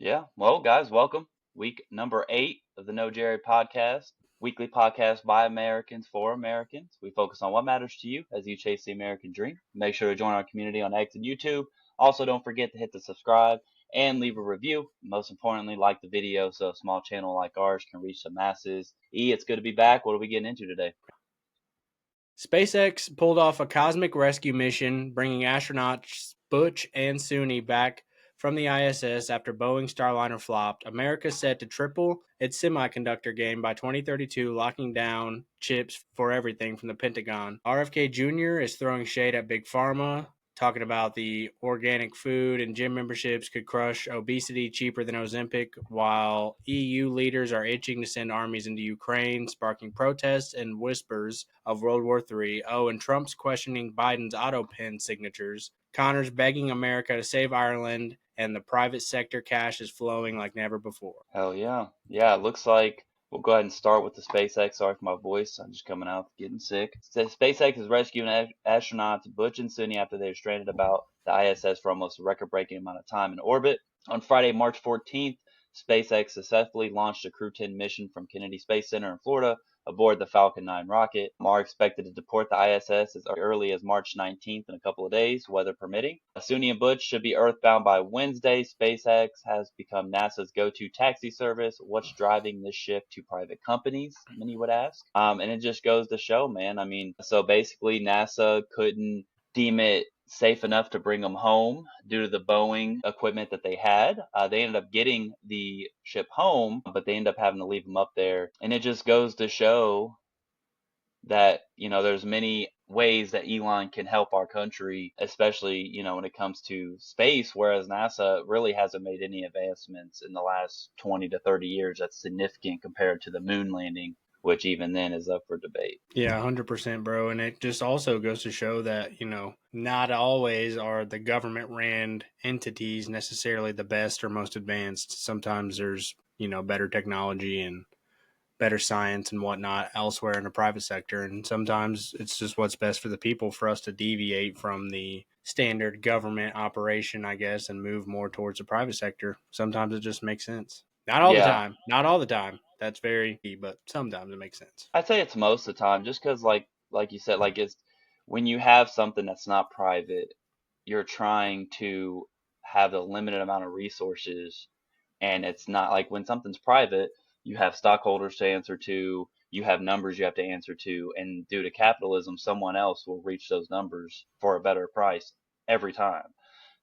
Yeah. Well, guys, welcome. Week number 8 of the No Jerry podcast, weekly podcast by Americans for Americans. We focus on what matters to you as you chase the American dream. Make sure to join our community on X and YouTube. Also, don't forget to hit the subscribe and leave a review. Most importantly, like the video so a small channel like ours can reach the masses. It's good to be back. What are we getting into today? SpaceX pulled off a cosmic rescue mission, bringing astronauts Butch and Suni back from the ISS after Boeing Starliner flopped. America set to triple its semiconductor game by 2032, locking down chips for everything from the Pentagon. RFK Jr. is throwing shade at Big Pharma, talking about the organic food and gym memberships could crush obesity cheaper than Ozempic, while EU leaders are itching to send armies into Ukraine, sparking protests and whispers of World War III. Oh, and Trump's questioning Biden's Autopen signatures. Connor's begging America to save Ireland, and the private sector cash is flowing like never before. Hell yeah. Yeah, it looks like we'll go ahead and start with the SpaceX. Sorry for my voice. I'm just coming out getting sick. SpaceX is rescuing astronauts Butch and Suni after they were stranded about the ISS for almost a record-breaking amount of time in orbit. On Friday, March 14th, SpaceX successfully launched a Crew 10 mission from Kennedy Space Center in Florida aboard the Falcon 9 rocket. Are expected to deport the ISS as early as March 19th in a couple of days, weather permitting. Suni and Butch should be earthbound by Wednesday. SpaceX has become NASA's go-to taxi service. What's driving this shift to private companies, many would ask? And it just goes to show, man. I mean, so basically NASA couldn't deem it safe enough to bring them home due to the Boeing equipment that they had. They ended up getting the ship home, but they ended up having to leave them up there. And it just goes to show that, there's many ways that Elon can help our country, especially, when it comes to space, whereas NASA really hasn't made any advancements in the last 20 to 30 years that's significant compared to the moon landing, which even then is up for debate. Yeah, 100%, bro. And it just also goes to show that, not always are the government ran entities necessarily the best or most advanced. Sometimes there's, better technology and better science and whatnot elsewhere in the private sector. And sometimes it's just what's best for the people for us to deviate from the standard government operation, I guess, and move more towards the private sector. Sometimes it just makes sense. Not all the Yeah, time. Not all the time. That's very key, but sometimes it makes sense. I'd say it's most of the time, just because, like you said, like it's when you have something that's not private, you're trying to have a limited amount of resources, and it's not like when something's private, you have stockholders to answer to, you have numbers you have to answer to, and due to capitalism, someone else will reach those numbers for a better price every time.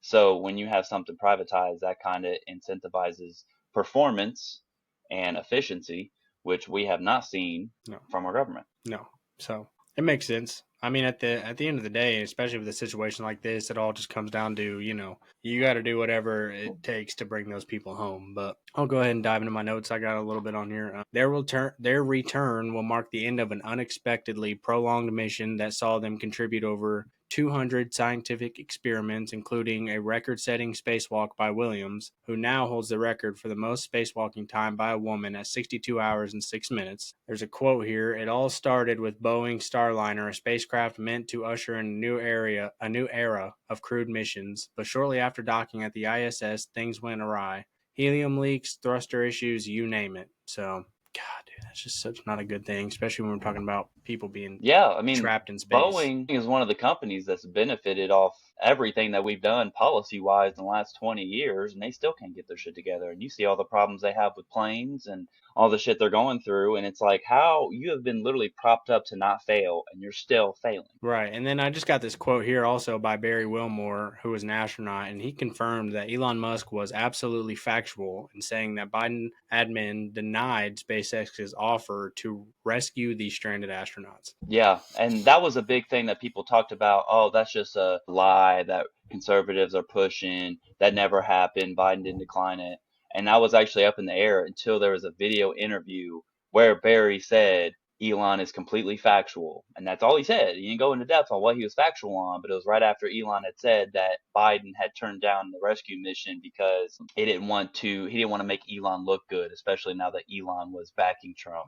So when you have something privatized, that kind of incentivizes performance and efficiency, which we have not seen No. from our government. No. So it makes sense. I mean, at the end of the day, especially with a situation like this, it all just comes down to, you got to do whatever it takes to bring those people home. But I'll go ahead and dive into my notes. I got a little bit on here. Their return will mark the end of an unexpectedly prolonged mission that saw them contribute over 200 scientific experiments, including a record-setting spacewalk by Williams, who now holds the record for the most spacewalking time by a woman at 62 hours and 6 minutes. There's a quote here. It all started with Boeing Starliner, a spacecraft meant to usher in a new era of crewed missions, but shortly after docking at the ISS, things went awry. Helium leaks, thruster issues, you name it. So, God, dude, that's just such not a good thing, especially when we're talking about people being Yeah, I mean, trapped in space. Boeing is one of the companies that's benefited off everything that we've done policy wise in the last 20 years, and they still can't get their shit together. And you see all the problems they have with planes and all the shit they're going through. And it's like, how you have been literally propped up to not fail, and you're still failing. Right. And then I just got this quote here also by Barry Wilmore, who was an astronaut, and he confirmed that Elon Musk was absolutely factual in saying that Biden admin denied SpaceX's offer to rescue the stranded astronauts. Yeah, and that was a big thing that people talked about. Oh, that's just a lie that conservatives are pushing. That never happened. Biden didn't decline it. And that was actually up in the air until there was a video interview where Barry said Elon is completely factual. And that's all he said. He didn't go into depth on what he was factual on, but it was right after Elon had said that Biden had turned down the rescue mission because he didn't want to make Elon look good, especially now that Elon was backing Trump.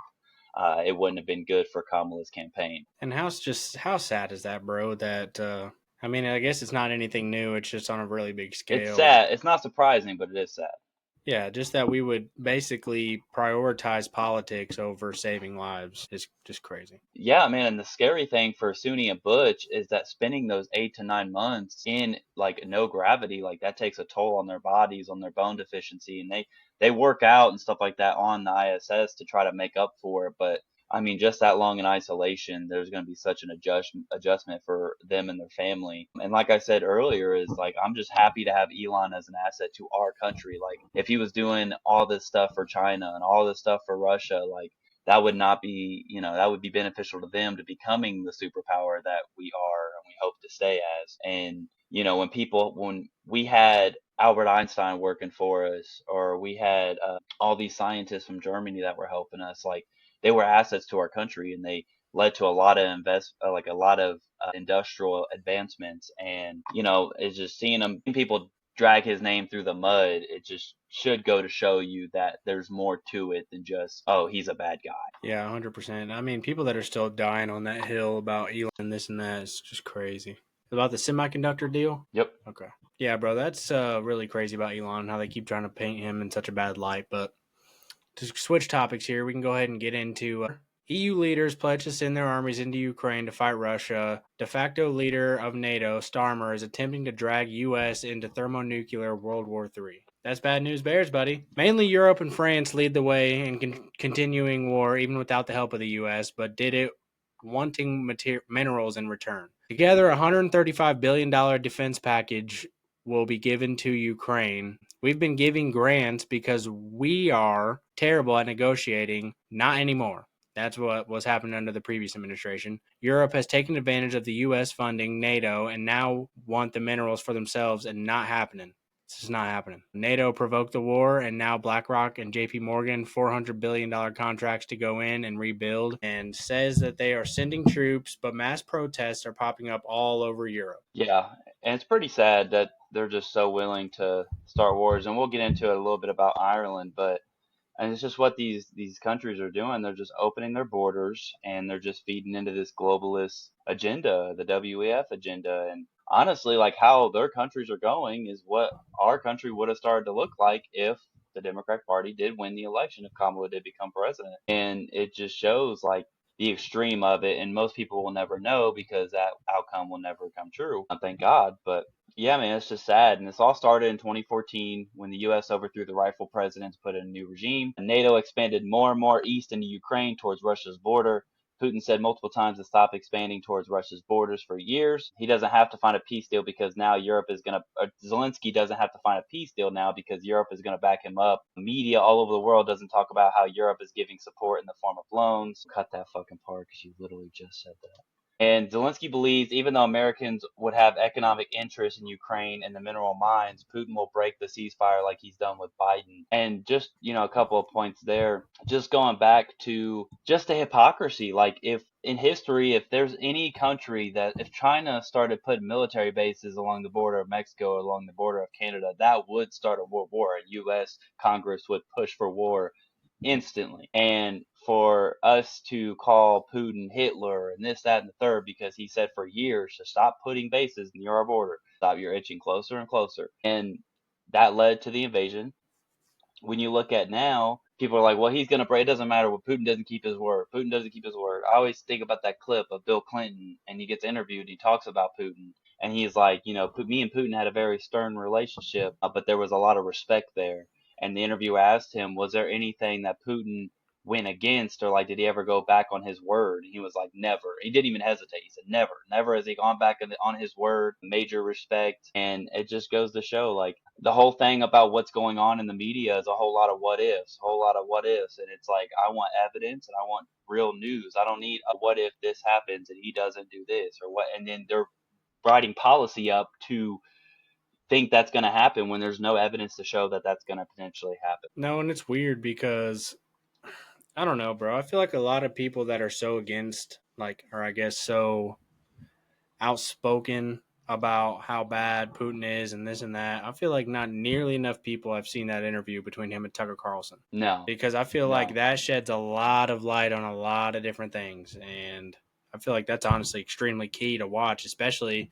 It wouldn't have been good for Kamala's campaign. And how sad is that, bro? That I mean, I guess it's not anything new. It's just on a really big It's scale. sad. It's not surprising, but it is sad. Yeah, just that we would basically prioritize politics over saving lives is just crazy. Yeah, man, and the scary thing for Suni and Butch is that spending those 8 to 9 months in like no gravity, like that takes a toll on their bodies, on their bone deficiency, and they work out and stuff like that on the ISS to try to make up for it. But I mean, just that long in isolation, there's going to be such an adjustment for them and their family. And like I said earlier, is like I'm just happy to have Elon as an asset to our country. Like if he was doing all this stuff for China and all this stuff for Russia, like that would not be, that would be beneficial to them to becoming the superpower that we are and we hope to stay as. And, when we had Albert Einstein working for us, or we had all these scientists from Germany that were helping us, like they were assets to our country and they led to a lot of like a lot of industrial advancements. And, it's just seeing them, people drag his name through the mud, it just should go to show you that there's more to it than just, oh, he's a bad guy. Yeah, 100%. I mean, people that are still dying on that hill about Elon and this and that is just crazy. About the semiconductor deal? Yep. Okay. Yeah, bro, that's really crazy about Elon and how they keep trying to paint him in such a bad light. But to switch topics here, we can go ahead and get into EU leaders pledge to send their armies into Ukraine to fight Russia. De facto leader of NATO, Starmer, is attempting to drag U.S. into thermonuclear World War III. That's bad news bears, buddy. Mainly Europe and France lead the way in continuing war, even without the help of the U.S., but did it wanting minerals in return. Together, a $135 billion defense package will be given to Ukraine. We've been giving grants because we are terrible at negotiating. Not anymore. That's what was happening under the previous administration. Europe has taken advantage of the U.S. funding NATO and now want the minerals for themselves, and not happening. This is not happening. NATO provoked the war, and now BlackRock and JP Morgan $400 billion contracts to go in and rebuild, and says that they are sending troops, but mass protests are popping up all over Europe. Yeah, and it's pretty sad that they're just so willing to start wars, and we'll get into it a little bit about Ireland, but and it's just what these countries are doing. They're just opening their borders and they're just feeding into this globalist agenda, the WEF agenda. And honestly, like how their countries are going is what our country would have started to look like if the Democratic Party did win the election, if Kamala did become president. And it just shows like the extreme of it. And most people will never know because that outcome will never come true. Thank God. But yeah, man, it's just sad. And this all started in 2014 when the U.S. overthrew the rightful president to put in a new regime. And NATO expanded more and more east into Ukraine towards Russia's border. Putin said multiple times to stop expanding towards Russia's borders for years. He doesn't have to find a peace deal because now Europe is going to, Zelensky doesn't have to find a peace deal now because Europe is going to back him up. The media all over the world doesn't talk about how Europe is giving support in the form of loans. Cut that fucking part because you literally just said that. And Zelensky believes even though Americans would have economic interest in Ukraine and the mineral mines, Putin will break the ceasefire like he's done with Biden. And just, a couple of points there, just going back to just the hypocrisy. Like if in history, if there's any country that if China started putting military bases along the border of Mexico or along the border of Canada, that would start a world war. A U.S. Congress would push for war instantly. And for us to call Putin Hitler and this, that, and the third, because he said for years to stop putting bases near our border, stop, you're itching closer and closer. And that led to the invasion. When you look at now, people are like, well, he's going to break. It doesn't matter what Putin doesn't keep his word. Putin doesn't keep his word. I always think about that clip of Bill Clinton and he gets interviewed and he talks about Putin. And he's like, me and Putin had a very stern relationship, but there was a lot of respect there. And the interviewer asked him, was there anything that Putin went against, or like, did he ever go back on his word? And he was like, never. He didn't even hesitate. He said, never. Never has he gone back on his word. Major respect. And it just goes to show, like, the whole thing about what's going on in the media is a whole lot of what ifs, a whole lot of what ifs. And it's like, I want evidence and I want real news. I don't need a what if this happens and he doesn't do this or what. And then they're writing policy up to think that's going to happen when there's no evidence to show that that's going to potentially happen. No, and it's weird because I don't know, bro. I feel like a lot of people that are so against, like, or I guess so outspoken about how bad Putin is and this and that. I feel like not nearly enough people have seen that interview between him and Tucker Carlson. No. Because I feel like that sheds a lot of light on a lot of different things. And I feel like that's honestly extremely key to watch, especially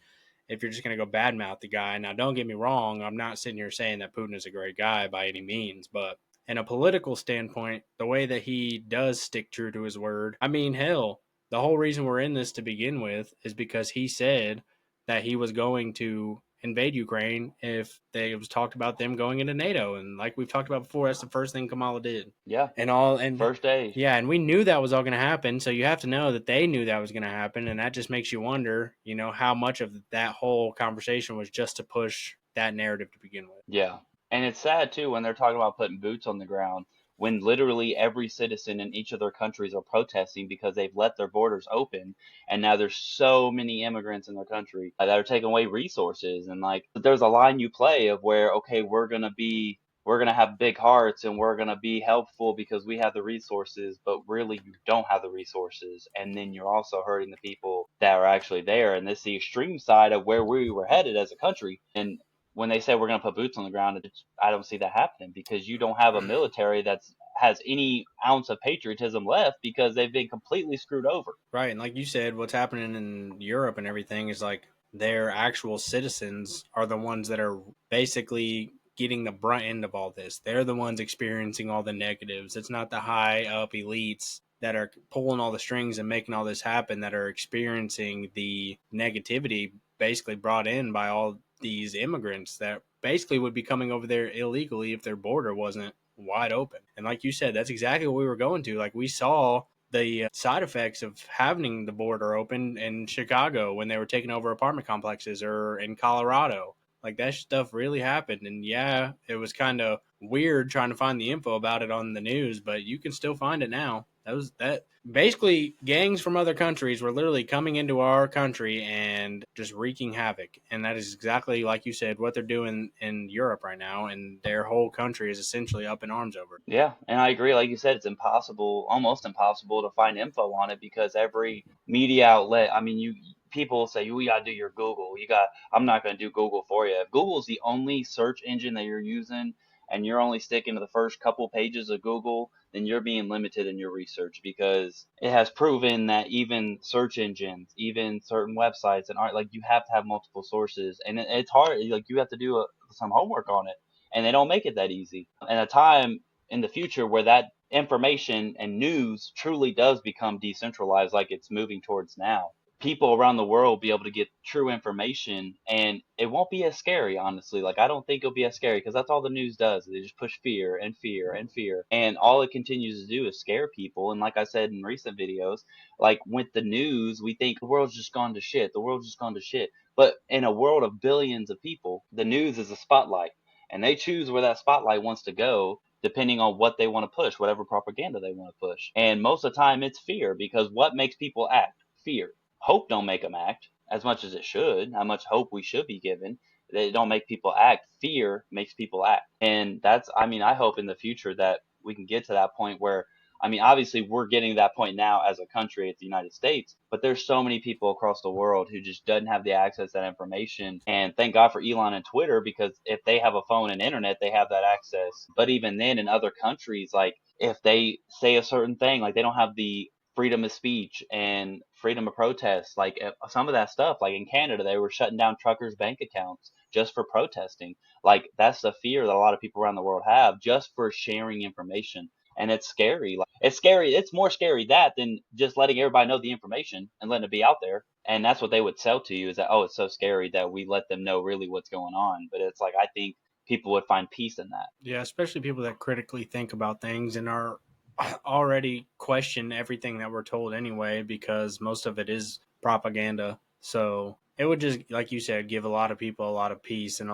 if you're just going to go badmouth the guy. Now, don't get me wrong, I'm not sitting here saying that Putin is a great guy by any means, but in a political standpoint, the way that he does stick true to his word, I mean, hell, the whole reason we're in this to begin with is because he said that he was going to invade Ukraine if they was talked about them going into NATO. And like we've talked about before, that's the first thing Kamala did. Yeah, And first day. yeah, and we knew that was all going to happen. So you have to know that they knew that was going to happen, and that just makes you wonder, how much of that whole conversation was just to push that narrative to begin with. Yeah. And it's sad too when they're talking about putting boots on the ground when literally every citizen in each of their countries are protesting because they've let their borders open and now there's so many immigrants in their country that are taking away resources and like there's a line you play of where okay we're going to have big hearts and we're going to be helpful because we have the resources, but really you don't have the resources. And then you're also hurting the people that are actually there. And this is the extreme side of where we were headed as a country. And when they say we're going to put boots on the ground, I don't see that happening because you don't have a military that's has any ounce of patriotism left because they've been completely screwed over. Right. And like you said, what's happening in Europe and everything is like their actual citizens are the ones that are basically getting the brunt end of all this. They're the ones experiencing all the negatives. It's not the high up elites that are pulling all the strings and making all this happen that are experiencing the negativity basically brought in by all these immigrants that basically would be coming over there illegally if their border wasn't wide open. And like you said, that's exactly what we were going to. Like we saw the side effects of having the border open in Chicago when they were taking over apartment complexes or in Colorado. Like that stuff really happened. And yeah, it was kind of weird trying to find the info about it on the news, but you can still find it now. That basically gangs from other countries were literally coming into our country and just wreaking havoc. And that is exactly like you said, what they're doing in Europe right now. And their whole country is essentially up in arms over it. Yeah, and I agree. Like you said, it's impossible, almost impossible to find info on it because every media outlet, I mean, you people say you got to do your Google. I'm not going to do Google for you. If Google's the only search engine that you're using and you're only sticking to the first couple pages of Google, then you're being limited in your research because it has proven that even search engines, even certain websites and art, like you have to have multiple sources and it's hard. Like you have to do some homework on it and they don't make it that easy. And a time in the future where that information and news truly does become decentralized like it's moving towards now, people around the world will be able to get true information and it won't be as scary, honestly. Like I don't think it'll be as scary because that's all the news does. They just push fear and fear and fear and all it continues to do is scare people. And like I said in recent videos, like with the news we think the world's just gone to shit, the world's just gone to shit, but in a world of billions of people the news is a spotlight and they choose where that spotlight wants to go depending on what they want to push, whatever propaganda they want to push. And most of the time it's fear because what makes people act? Fear. Hope don't make them act as much as it should, how much hope we should be given. They don't make people act. Fear makes people act. And that's, I mean, I hope in the future that we can get to that point where I mean, obviously, we're getting to that point now as a country, at the United States, but there's so many people across the world who just doesn't have the access to that information. And thank God for Elon and Twitter, because if they have a phone and internet, they have that access. But even then, in other countries, like if they say a certain thing, like they don't have the freedom of speech and freedom of protest, like some of that stuff, like in Canada, they were shutting down truckers' bank accounts just for protesting. Like that's the fear that a lot of people around the world have just for sharing information and it's scary. Like it's scary. It's more scary that than just letting everybody know the information and letting it be out there. And that's what they would sell to you is that, oh, it's so scary that we let them know really what's going on. But it's like I think people would find peace in that. Yeah, especially people that critically think about things and are already question everything that we're told anyway, because most of it is propaganda. So it would just, like you said, give a lot of people a lot of peace and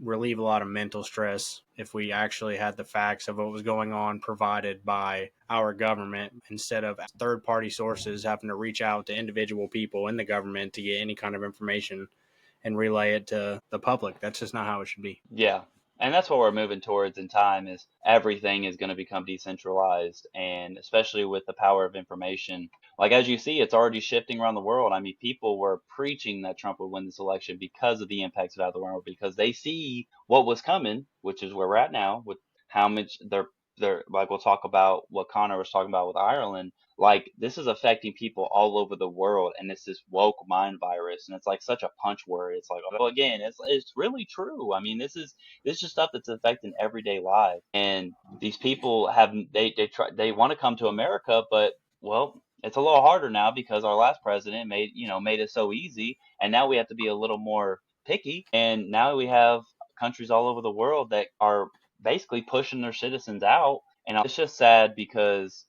relieve a lot of mental stress if we actually had the facts of what was going on provided by our government instead of third party sources having to reach out to individual people in the government to get any kind of information and relay it to the public. That's just not how it should be. Yeah. And that's what we're moving towards in time is everything is going to become decentralized and especially with the power of information. Like as you see, it's already shifting around the world. I mean, people were preaching that Trump would win this election because of the impacts of out the world, because they see what was coming, which is where we're at now with how much they're like we'll talk about what Connor was talking about with Ireland. Like this is affecting people all over the world, and it's this woke mind virus, and it's like such a punch word. It's like, well, again, it's really true. I mean, this is just stuff that's affecting everyday life, and these people have they want to come to America, but well, it's a little harder now because our last president made it so easy, and now we have to be a little more picky, and now we have countries all over the world that are basically pushing their citizens out. And it's just sad because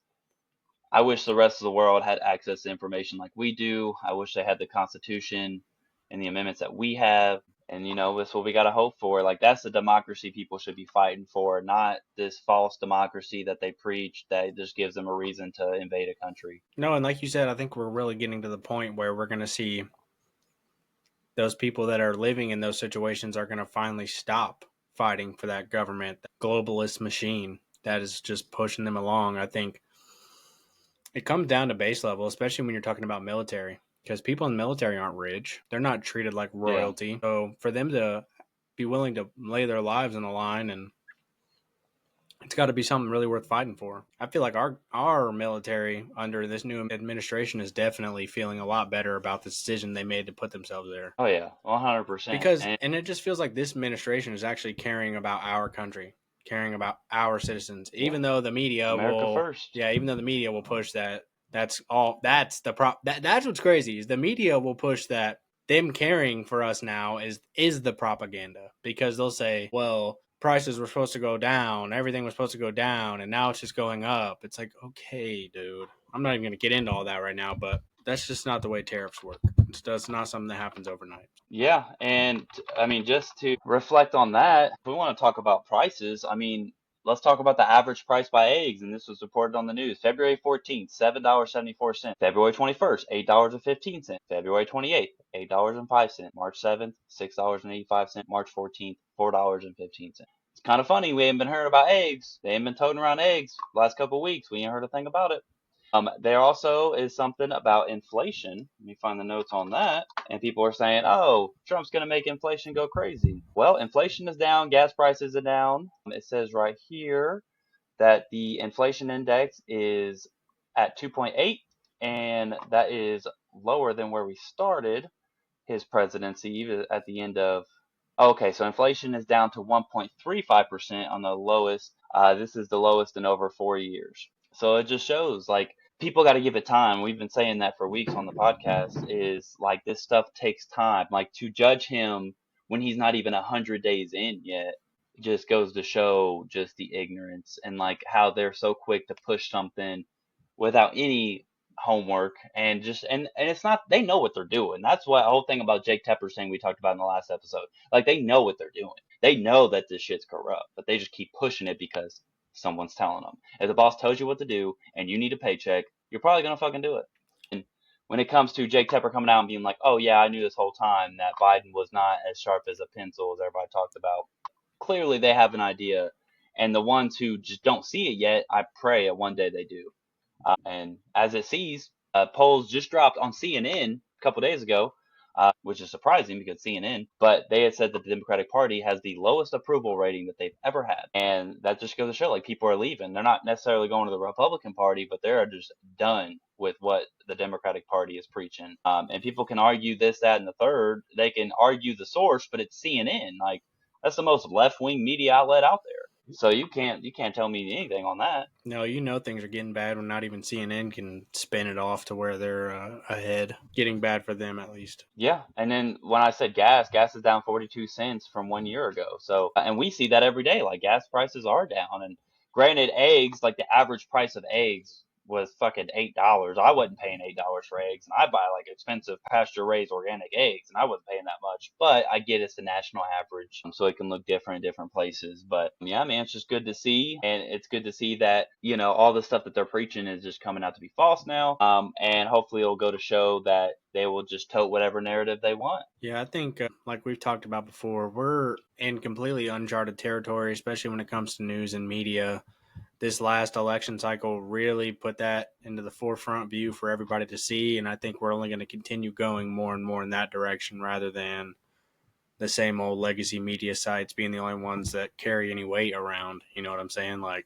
I wish the rest of the world had access to information like we do. I wish they had the Constitution and the amendments that we have. And that's what we got to hope for. Like that's the democracy people should be fighting for, not this false democracy that they preach that just gives them a reason to invade a country. No, and like you said, I think we're really getting to the point where we're going to see those people that are living in those situations are going to finally stop fighting for that government, that globalist machine that is just pushing them along. I think it comes down to base level, especially when you're talking about military, because people in the military aren't rich. They're not treated like royalty. Yeah. So for them to be willing to lay their lives on the line, and it's got to be something really worth fighting for. I feel like our military under this new administration is definitely feeling a lot better about the decision they made to put themselves there. Oh yeah, 100%. Because and it just feels like this administration is actually caring about our country, caring about our citizens, even though the media America first. Yeah, even though the media will push that. That's the prop. That's what's crazy is the media will push that them caring for us now is the propaganda, because they'll say, well, prices were supposed to go down, everything was supposed to go down, and now it's just going up. It's like, okay, dude, I'm not even going to get into all that right now, but that's just not the way tariffs work. It's not something that happens overnight. Yeah, and I mean, just to reflect on that, if we want to talk about prices, I mean, let's talk about the average price by eggs, and this was reported on the news. February 14th, $7.74. February 21st, $8.15. February 28th, $8.05. March 7th, $6.85. March 14th, $4.15. It's kind of funny. We ain't been hearing about eggs. They ain't been toting around eggs the last couple of weeks. We ain't heard a thing about it. There also is something about inflation. Let me find the notes on that. And people are saying, oh, Trump's going to make inflation go crazy. Well, inflation is down. Gas prices are down. It says right here that the inflation index is at 2.8, and that is lower than where we started his presidency at the end of. Okay, so inflation is down to 1.35% on the lowest. This is the lowest in over 4 years. So it just shows like people got to give it time. We've been saying that for weeks on the podcast, is like this stuff takes time. Like to judge him when he's not even 100 days in yet just goes to show just the ignorance and like how they're so quick to push something without any homework, and it's not, they know what they're doing. That's what the whole thing about Jake Tepper's thing we talked about in the last episode. Like they know what they're doing. They know that this shit's corrupt, but they just keep pushing it because someone's telling them. If the boss tells you what to do and you need a paycheck, you're probably gonna fucking do it. And when it comes to Jake Tepper coming out and being like, oh yeah, I knew this whole time that Biden was not as sharp as a pencil as everybody talked about, clearly they have an idea. And the ones who just don't see it yet, I pray one day they do. And as it sees, polls just dropped on CNN a couple days ago, which is surprising because CNN, but they had said that the Democratic Party has the lowest approval rating that they've ever had. And that just goes to show like people are leaving. They're not necessarily going to the Republican Party, but they're just done with what the Democratic Party is preaching. And people can argue this, that, and the third. They can argue the source, but it's CNN. Like that's the most left-wing media outlet out there. So you can't tell me anything on that. No, things are getting bad when not even CNN can spin it off to where they're ahead. Getting bad for them at least. Yeah, and then when I said gas is down 42 cents from 1 year ago. So, and we see that every day. Like gas prices are down, and granted, eggs, like the average price of eggs was fucking $8. I wasn't paying $8 for eggs, and I buy like expensive pasture raised organic eggs, and I wasn't paying that much. But I get it's the national average, so it can look different in different places. But yeah, man, it's just good to see, and it's good to see that all the stuff that they're preaching is just coming out to be false now. And hopefully it'll go to show that they will just tote whatever narrative they want. Yeah, I think like we've talked about before, we're in completely uncharted territory, especially when it comes to news and media. This last election cycle really put that into the forefront view for everybody to see, and I think we're only going to continue going more and more in that direction rather than the same old legacy media sites being the only ones that carry any weight around. You know what I'm saying? Like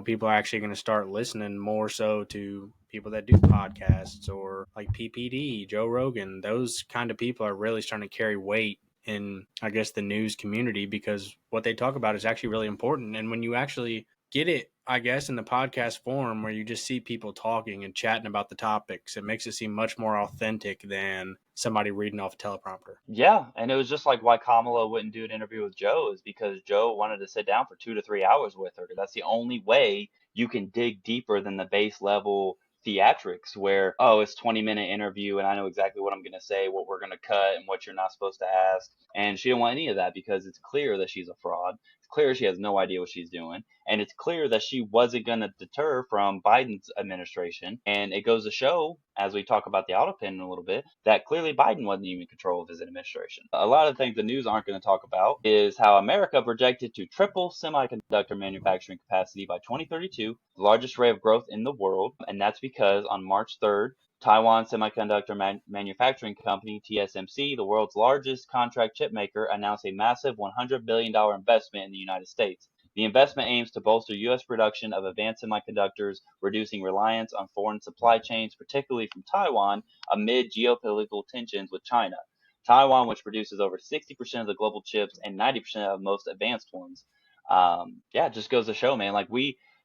people are actually going to start listening more so to people that do podcasts or like PPD, Joe Rogan. Those kind of people are really starting to carry weight in, I guess, the news community, because what they talk about is actually really important. And when you actually get it, I guess, in the podcast form where you just see people talking and chatting about the topics, it makes it seem much more authentic than somebody reading off a teleprompter. Yeah, and it was just like why Kamala wouldn't do an interview with Joe is because Joe wanted to sit down for 2 to 3 hours with her. That's the only way you can dig deeper than the base level theatrics where, oh, it's 20-minute interview and I know exactly what I'm going to say, what we're going to cut, and what you're not supposed to ask. And she didn't want any of that because it's clear that she's a fraud. It's clear she has no idea what she's doing. And it's clear that she wasn't going to deter from Biden's administration. And it goes to show, as we talk about the Autopen in a little bit, that clearly Biden wasn't even in control of his administration. A lot of things the news aren't going to talk about is how America projected to triple semiconductor manufacturing capacity by 2032, the largest rate of growth in the world. And that's because on March 3rd, Taiwan Semiconductor Manufacturing Company, TSMC, the world's largest contract chip maker, announced a massive $100 billion investment in the United States. The investment aims to bolster U.S. production of advanced semiconductors, reducing reliance on foreign supply chains, particularly from Taiwan, amid geopolitical tensions with China. Taiwan, which produces over 60% of the global chips and 90% of most advanced ones. Yeah, it just goes to show, man.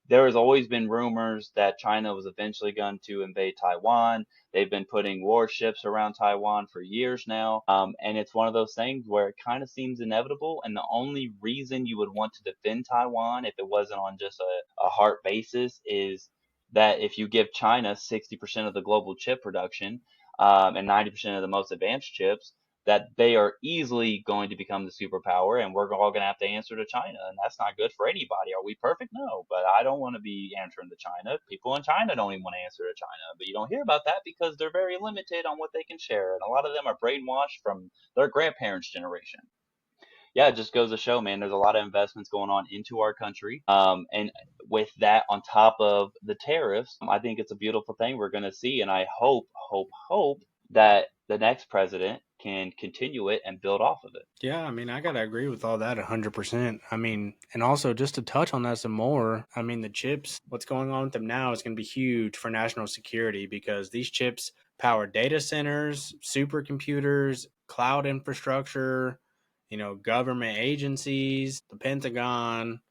There has always been rumors that China was eventually going to invade Taiwan. They've been putting warships around Taiwan for years now. And it's one of those things where it kind of seems inevitable. And the only reason you would want to defend Taiwan, if it wasn't on just a heart basis, is that if you give China 60% of the global chip production, and 90% of the most advanced chips, that they are easily going to become the superpower, and we're all going to have to answer to China, and that's not good for anybody. Are we perfect? No, but I don't want to be answering to China. People in China don't even want to answer to China, but you don't hear about that because they're very limited on what they can share, and a lot of them are brainwashed from their grandparents' generation. Yeah, it just goes to show, man, there's a lot of investments going on into our country. And with that on top of the tariffs, I think it's a beautiful thing we're going to see. And I hope that the next president can continue it and build off of it. Yeah, I mean, I gotta agree with all that 100%. I mean, and also just to touch on that some more, I mean, the chips, what's going on with them now is going to be huge for national security, because these chips power data centers, supercomputers, cloud infrastructure, government agencies, the Pentagon,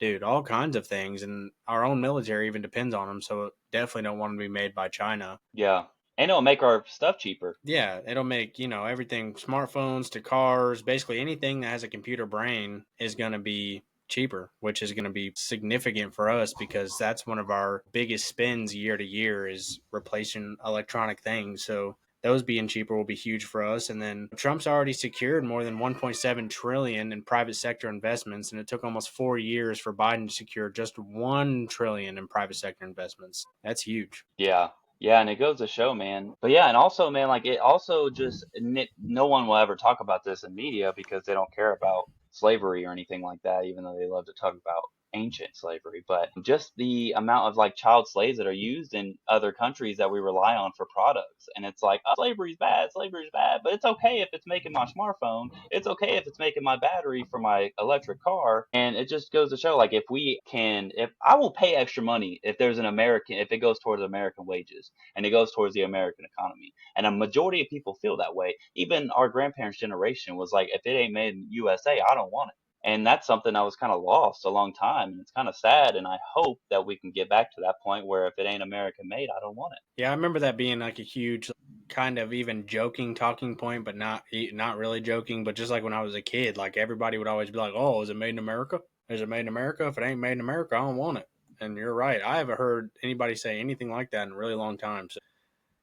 dude, all kinds of things. And our own military even depends on them. So definitely don't want them to be made by China. Yeah. And it'll make our stuff cheaper. Yeah, it'll make, everything, smartphones to cars, basically anything that has a computer brain is going to be cheaper, which is going to be significant for us, because that's one of our biggest spends year to year is replacing electronic things. So those being cheaper will be huge for us. And then Trump's already secured more than 1.7 trillion in private sector investments, and it took almost 4 years for Biden to secure just 1 trillion in private sector investments. That's huge. Yeah. Yeah, and it goes to show, man. But yeah, and also, man, like it also just no one will ever talk about this in media because they don't care about slavery or anything like that, even though they love to talk about ancient slavery. But just the amount of like child slaves that are used in other countries that we rely on for products. And it's like, oh, slavery's bad, but it's okay if it's making my smartphone. It's okay if it's making my battery for my electric car. And it just goes to show, like, if I will pay extra money if if it goes towards American wages and it goes towards the American economy. And a majority of people feel that way. Even our grandparents' generation was like, if it ain't made in USA, I don't want it. And that's something that was kind of lost a long time. And it's kind of sad. And I hope that we can get back to that point where if it ain't American made, I don't want it. Yeah, I remember that being like a huge kind of even joking talking point, but not really joking. But just like when I was a kid, like everybody would always be like, "Oh, is it made in America? Is it made in America? If it ain't made in America, I don't want it." And you're right. I haven't heard anybody say anything like that in a really long time. So,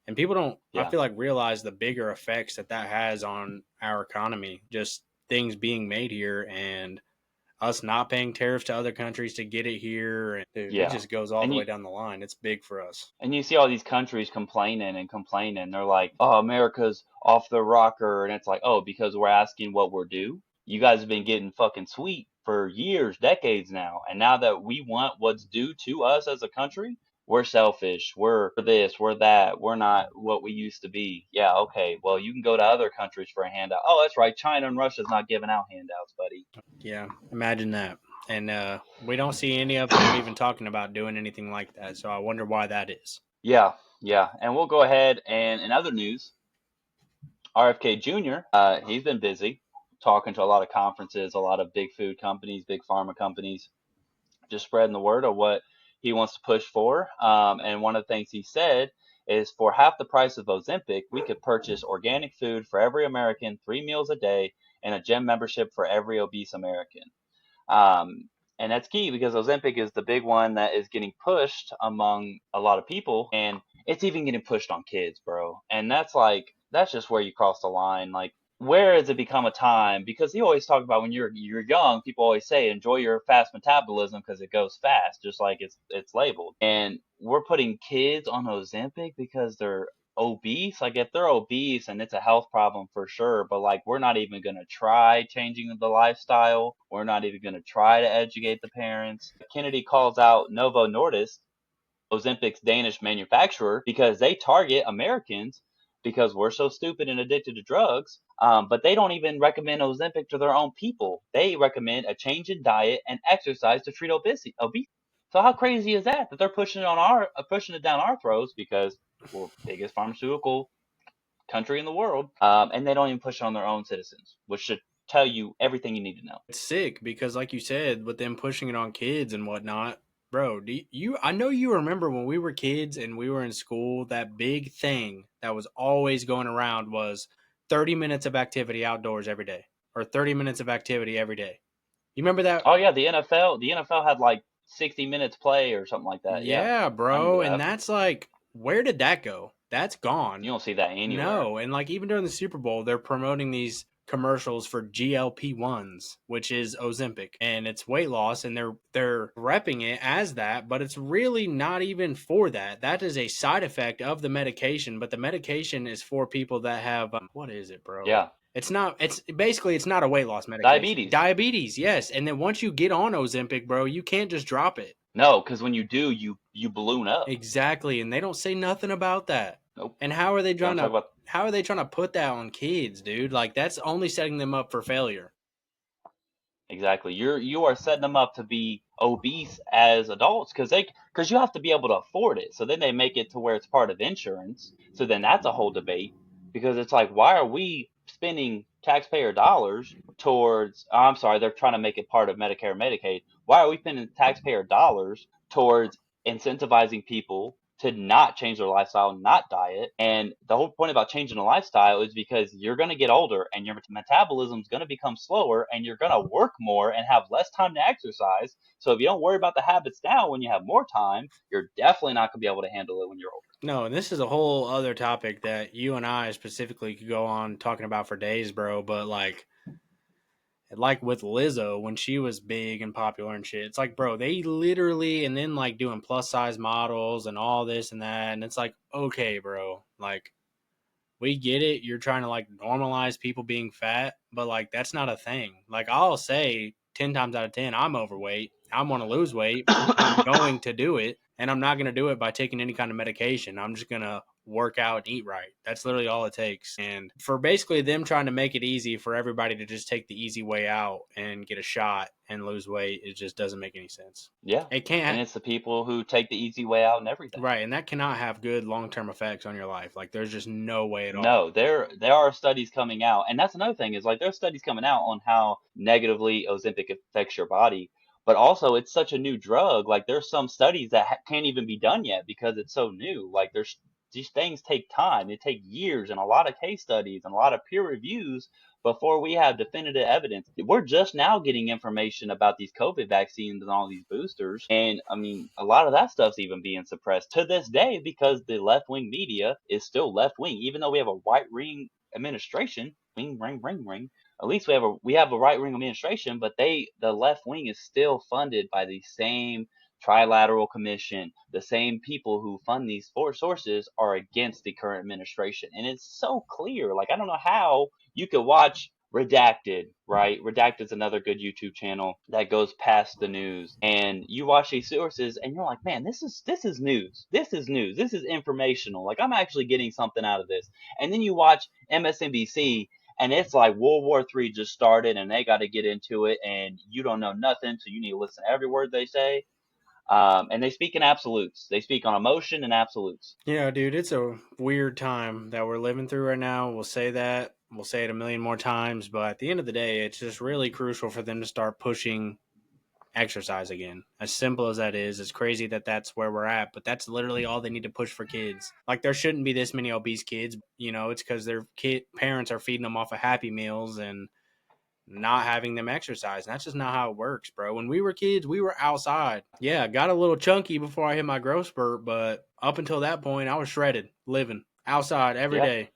and people don't, I Yeah. feel like, realize the bigger effects that has on our economy. Just things being made here and us not paying tariffs to other countries to get it here. And dude, it Yeah. just goes all And the you, way down the line. It's big for us. And you see all these countries complaining and complaining. They're like, oh, America's off the rocker. And it's like, oh, because we're asking what we're due. You guys have been getting fucking sweet for years, decades now. And now that we want what's due to us as a country, we're selfish. We're this, we're that. We're not what we used to be. Yeah, okay. Well, you can go to other countries for a handout. Oh, that's right. China and Russia's not giving out handouts, buddy. Yeah, imagine that. and we don't see any of them even talking about doing anything like that. So I wonder why that is. Yeah, yeah. And we'll go ahead and in other news, RFK Jr. He's been busy talking to a lot of conferences, a lot of big food companies, big pharma companies, just spreading the word of what he wants to push for. And one of the things he said is for half the price of Ozempic, we could purchase organic food for every American, 3 meals a day, and a gym membership for every obese American. Um, and that's key because Ozempic is the big one that is getting pushed among a lot of people, and it's even getting pushed on kids, bro. And that's just where you cross the line. Like, where has it become a time? Because he always talked about when you're young, people always say enjoy your fast metabolism because it goes fast, just like it's labeled. And we're putting kids on Ozempic because they're obese. Like if they're obese and it's a health problem for sure, but like we're not even going to try changing the lifestyle. We're not even going to try to educate the parents. Kennedy calls out Novo Nordisk, Ozempic's Danish manufacturer, because they target Americans because we're so stupid and addicted to drugs. But they don't even recommend Ozempic to their own people. They recommend a change in diet and exercise to treat obesity. So how crazy is that? That they're pushing it down our throats because we're biggest pharmaceutical country in the world, and they don't even push it on their own citizens, which should tell you everything you need to know. It's sick because, like you said, with them pushing it on kids and whatnot, bro. I know you remember when we were kids and we were in school. That big thing that was always going around was 30 minutes of activity outdoors every day, or 30 minutes of activity every day. You remember that? Oh yeah, the NFL had like 60 minutes play or something like that. Yeah, Yeah, I remember bro. And that. that's like, where did that go? That's gone. You don't see that anywhere. No, and like even during the Super Bowl, they're promoting these commercials for GLP-1s, which is Ozempic, and it's weight loss, and they're repping it as that, but it's really not even for that. That is a side effect of the medication, but the medication is for people that have what is it, bro? Yeah, It's not. It's basically it's not a weight loss medication. diabetes. Diabetes, yes. And then once you get on Ozempic, bro, you can't just drop it. No, because when you do, you balloon up. Exactly, and they don't say nothing about that. Nope. And how are they They don't trying talk to about. put that on kids, dude? Like that's only setting them up for failure. Exactly. You are setting them up to be obese as adults because you have to be able to afford it. So then they make it to where it's part of insurance. So then that's a whole debate because it's like why are we spending taxpayer dollars towards I'm sorry, they're trying to make it part of Medicare and Medicaid. Why are we spending taxpayer dollars towards incentivizing people to not change their lifestyle, not diet? And the whole point about changing the lifestyle is because you're going to get older and your metabolism is going to become slower and you're going to work more and have less time to exercise. So if you don't worry about the habits now when you have more time, you're definitely not going to be able to handle it when you're older. No, and this is a whole other topic that you and I specifically could go on talking about for days, bro. But like with Lizzo when she was big and popular and shit, it's like, bro, they literally and then like doing plus size models and all this and that, and it's like, okay, bro, like we get it. You're trying to like normalize people being fat, but like that's not a thing. Like I'll say 10 times out of 10, I'm overweight. I want to lose weight. I'm going to do it. And I'm not going to do it by taking any kind of medication. I'm just going to work out and eat right. That's literally all it takes. And for basically them trying to make it easy for everybody to just take the easy way out and get a shot and lose weight, it just doesn't make any sense. Yeah. It can't. And it's the people who take the easy way out and everything. Right. And that cannot have good long-term effects on your life. Like there's just no way at all. No, there are studies coming out, and that's another thing is like there's studies coming out on how negatively Ozempic affects your body, but also it's such a new drug. Like there's some studies that can't even be done yet because it's so new. Like these things take time. They take years and a lot of case studies and a lot of peer reviews before we have definitive evidence. We're just now getting information about these COVID vaccines and all these boosters. And I mean, a lot of that stuff's even being suppressed to this day because the left wing media is still left wing, even though we have a right wing administration. Ring, ring, ring, ring. At least we have a right wing administration, but the left wing is still funded by the same trilateral commission. The same people who fund these four sources are against the current administration, and it's so clear. Like I don't know how you could watch Redacted, right? Redacted is another good YouTube channel that goes past the news, and you watch these sources, and you're like, man, this is news. This is news. This is informational. Like I'm actually getting something out of this. And then you watch MSNBC, and it's like World War III just started, and they got to get into it, and you don't know nothing, so you need to listen to every word they say. And they speak in absolutes. They speak on emotion and absolutes. Yeah, dude, it's a weird time that we're living through right now. We'll say that. We'll say it a million more times, but at the end of the day, it's just really crucial for them to start pushing exercise again. As simple as that is, it's crazy that that's where we're at, but that's literally all they need to push for kids. Like there shouldn't be this many obese kids, it's because their parents are feeding them off of Happy Meals and not having them exercise. And that's just not how it works, bro. When we were kids, we were outside. Yeah, got a little chunky before I hit my growth spurt, but up until that point, I was shredded, living outside every Yeah, day.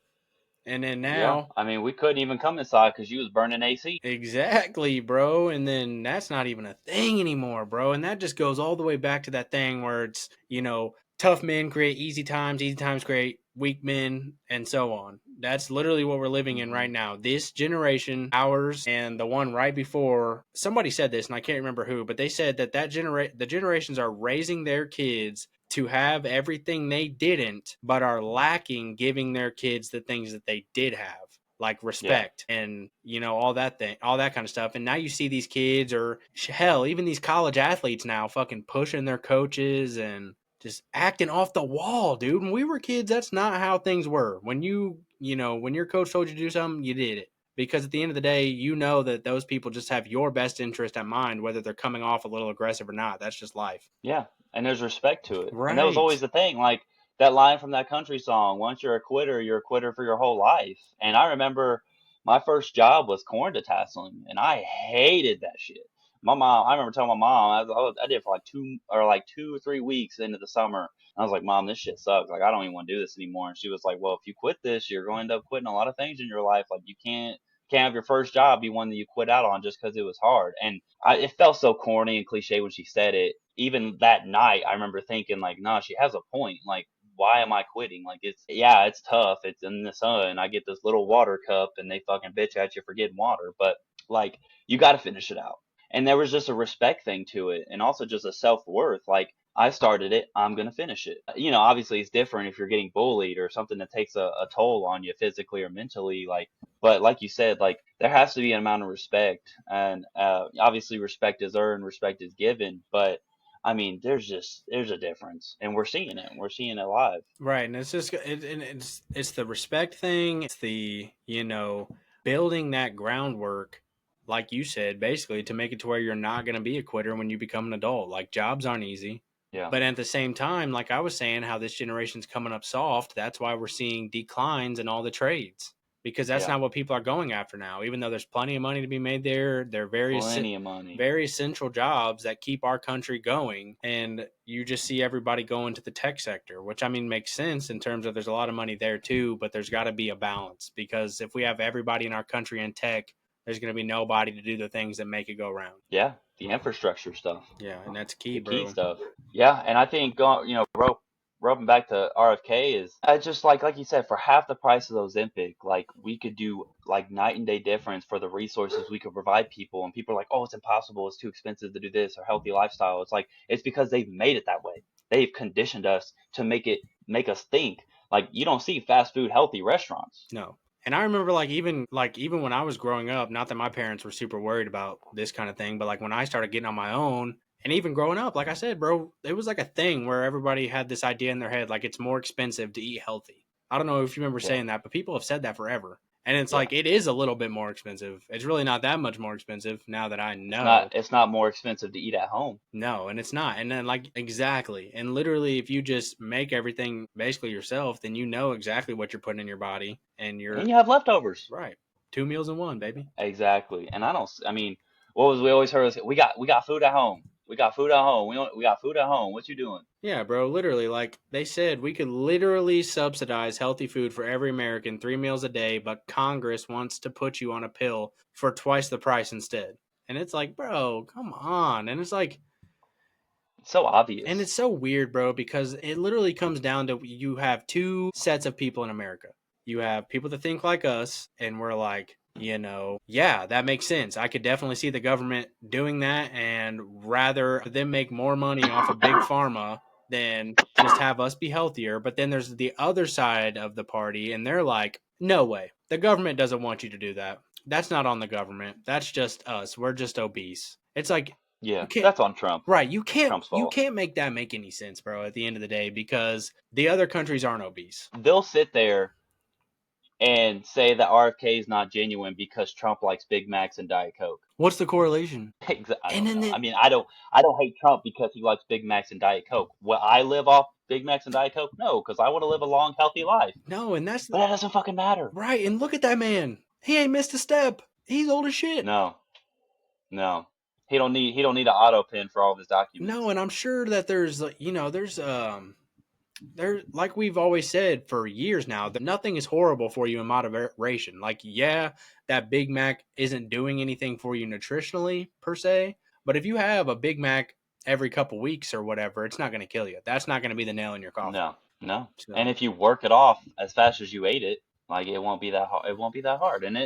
And then yeah. now, I mean, we couldn't even come inside because you was burning AC. exactly, bro. And then that's not even a thing anymore, bro. And that just goes all the way back to that thing where it's, tough men create easy times create weak men, and so on. That's literally what we're living in Hmm. right now. This generation, ours, and the one right before, somebody said this, and I can't remember who, but they said that the generations are raising their kids to have everything they didn't, but are lacking giving their kids the things that they did have, like Yeah, respect and all that kind of stuff. And now you see these kids, or hell, even these college athletes now fucking pushing their coaches and just acting off the wall, dude. When we were kids, that's not how things were. When when your coach told you to do something, you did it. Because at the end of the day, you know that those people just have your best interest at mind, whether they're coming off a little aggressive or not. That's just life. yeah. And there's respect to it. And that was Right. always the thing. Like that line from that country song, once you're a quitter for your whole life. And I remember my first job was corn detasseling, and I hated that shit. My mom, I remember telling my mom, I did it for like 2 or 3 weeks into the summer. I was like, Mom, this shit sucks. Like, I don't even want to do this anymore. And she was like, well, if you quit this, you're going to end up quitting a lot of things in your life. Like, you can't have your first job be one that you quit out on just because it was hard. And it felt so corny and cliche when she said it. Even that night, I remember thinking like, nah, she has a point. Like, why am I quitting? Like, it's tough. It's in the sun. I get this little water cup and they fucking bitch at you for getting water. But like, you got to finish it out. And there was just a respect thing to it, and also just a self worth. Like, I started it, I'm gonna finish it. Obviously it's different if you're getting bullied or something that takes a toll on you physically or mentally. Like, but like you said, like there has to be an amount of respect, and obviously respect is earned, respect is given. But I mean, there's a difference, and we're seeing it. We're seeing it live. Right, and it's the respect thing. It's the building that groundwork, like you said, basically to make it to where you're not going to be a quitter when you become an adult. Like jobs aren't easy, Yeah, but at the same time, like I was saying, how this generation's coming up soft. That's why we're seeing declines in all the trades, because that's yeah, not what people are going after now. Even though there's plenty of money to be made there, there are plenty of money. very essential jobs that keep our country going. And you just see everybody going to the tech sector, which I mean makes sense in terms of there's a lot of money there too, but there's got to be a balance, because if we have everybody in our country in tech, there's going to be nobody to do the things that make it go round. Yeah, the infrastructure stuff, Yeah, and that's key, the key bro. stuff. Yeah, and I think roping back to RFK is just like you said, for half the price of Ozempic, like we could do like night and day difference for the resources we could provide people. And people are like, oh, it's impossible, it's too expensive to do this or healthy lifestyle. It's like it's because they've made it that way. They've conditioned us to make us think like you don't see fast food healthy restaurants. No. And I remember like even when I was growing up, not that my parents were super worried about this kind of thing, but like when I started getting on my own and even growing up, like I said, bro, it was like a thing where everybody had this idea in their head like it's more expensive to eat healthy. I don't know if you remember Yeah, saying that, but people have said that forever. And it's yeah. like it is a little bit more expensive. It's really not that much more expensive now that I It's not know. it's not more expensive to eat at home. No, and it's not. And then like exactly. And literally if you just make everything basically yourself, then you know exactly what you're putting in your body and And you're you have leftovers. right. Two meals in one, baby. Exactly. And I mean, what was we always heard was we got food at home. We got food at home. We got food at home. What you doing? Yeah, bro, literally like they said we could literally subsidize healthy food for every American 3 meals a day, but Congress wants to put you on a pill for twice the price instead. And it's like, bro, come on. And it's like It's so and obvious. it's so weird, bro, because it literally comes down to you have two sets of people in America. You have people that think like us, and we're like, yeah, that makes sense. I could definitely see the government doing that and rather them make more money off of big pharma than just have us be healthier. But then there's the other side of the party, and they're like, no way. The government doesn't want you to do that. That's not on the government. That's just us. We're just obese. It's like Yeah, you can't. that's on Trump. Right, Trump's fault. make that make any sense, bro, at the end of the day, because the other countries aren't obese. They'll sit there and say that RFK is not genuine because Trump likes Big Macs and Diet Coke. What's the correlation? I And don't then know. I mean, I don't hate Trump because he likes Big Macs and Diet Coke. Will I live off Big Macs and Diet Coke? No, because I want to live a long, healthy life. no, and that's But that doesn't fucking matter. right. And look at that man. He ain't missed a step. He's old as shit. No. He don't need an Autopen for all of his documents. No, and I'm sure that there's there, like we've always said for years now, that nothing is horrible for you in moderation. Like, yeah, that Big Mac isn't doing anything for you nutritionally per se, but if you have a Big Mac every couple weeks or whatever, it's not going to kill you. That's not going to be the nail in your coffin. No. So, And if you work it off as fast as you ate it, like it won't be that hard. It won't be that hard. And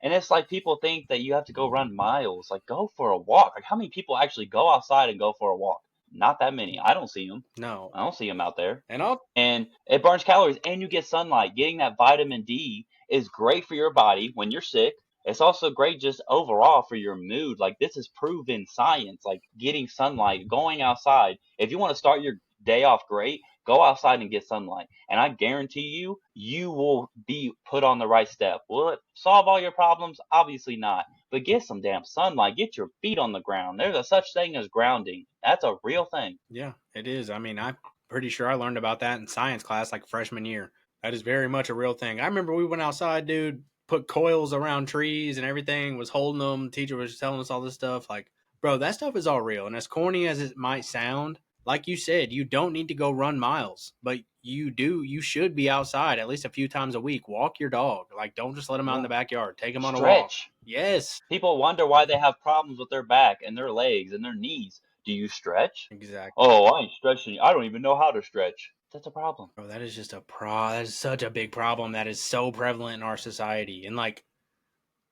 it's like people think that you have to go run miles. Like, go for a walk. Like, how many people actually go outside and go for a walk? Not that many. I don't see them. no, I don't see them out there. and it burns calories, and you get sunlight. Getting that vitamin D is great for your body when you're sick. It's also great just overall for your mood. Like, this is proven science. Like, getting sunlight, going outside. If you want to start your day off great, go outside and get sunlight. And I guarantee you will be put on the right step. Will it solve all your problems? Obviously not. But get some damn sunlight. Get your feet on the ground. There's a such thing as grounding. That's a real thing. yeah, it is. I mean, I'm pretty sure I learned about that in science class like freshman year. That is very much a real thing. I remember we went outside, dude, put coils around trees and everything, was holding them. The teacher was telling us all this stuff. Like, bro, that stuff is all real. And as corny as it might sound, like you said, you don't need to go run miles, but you should be outside at least a few times a week. Walk your dog. Like, don't just let him out in the backyard. Take him on a walk. Yes. People wonder why they have problems with their back and their legs and their knees. Do you stretch? Exactly. Oh, I ain't stretching. I don't even know how to stretch. That's a problem. Bro, that is just that is such a big problem that is so prevalent in our society. And like,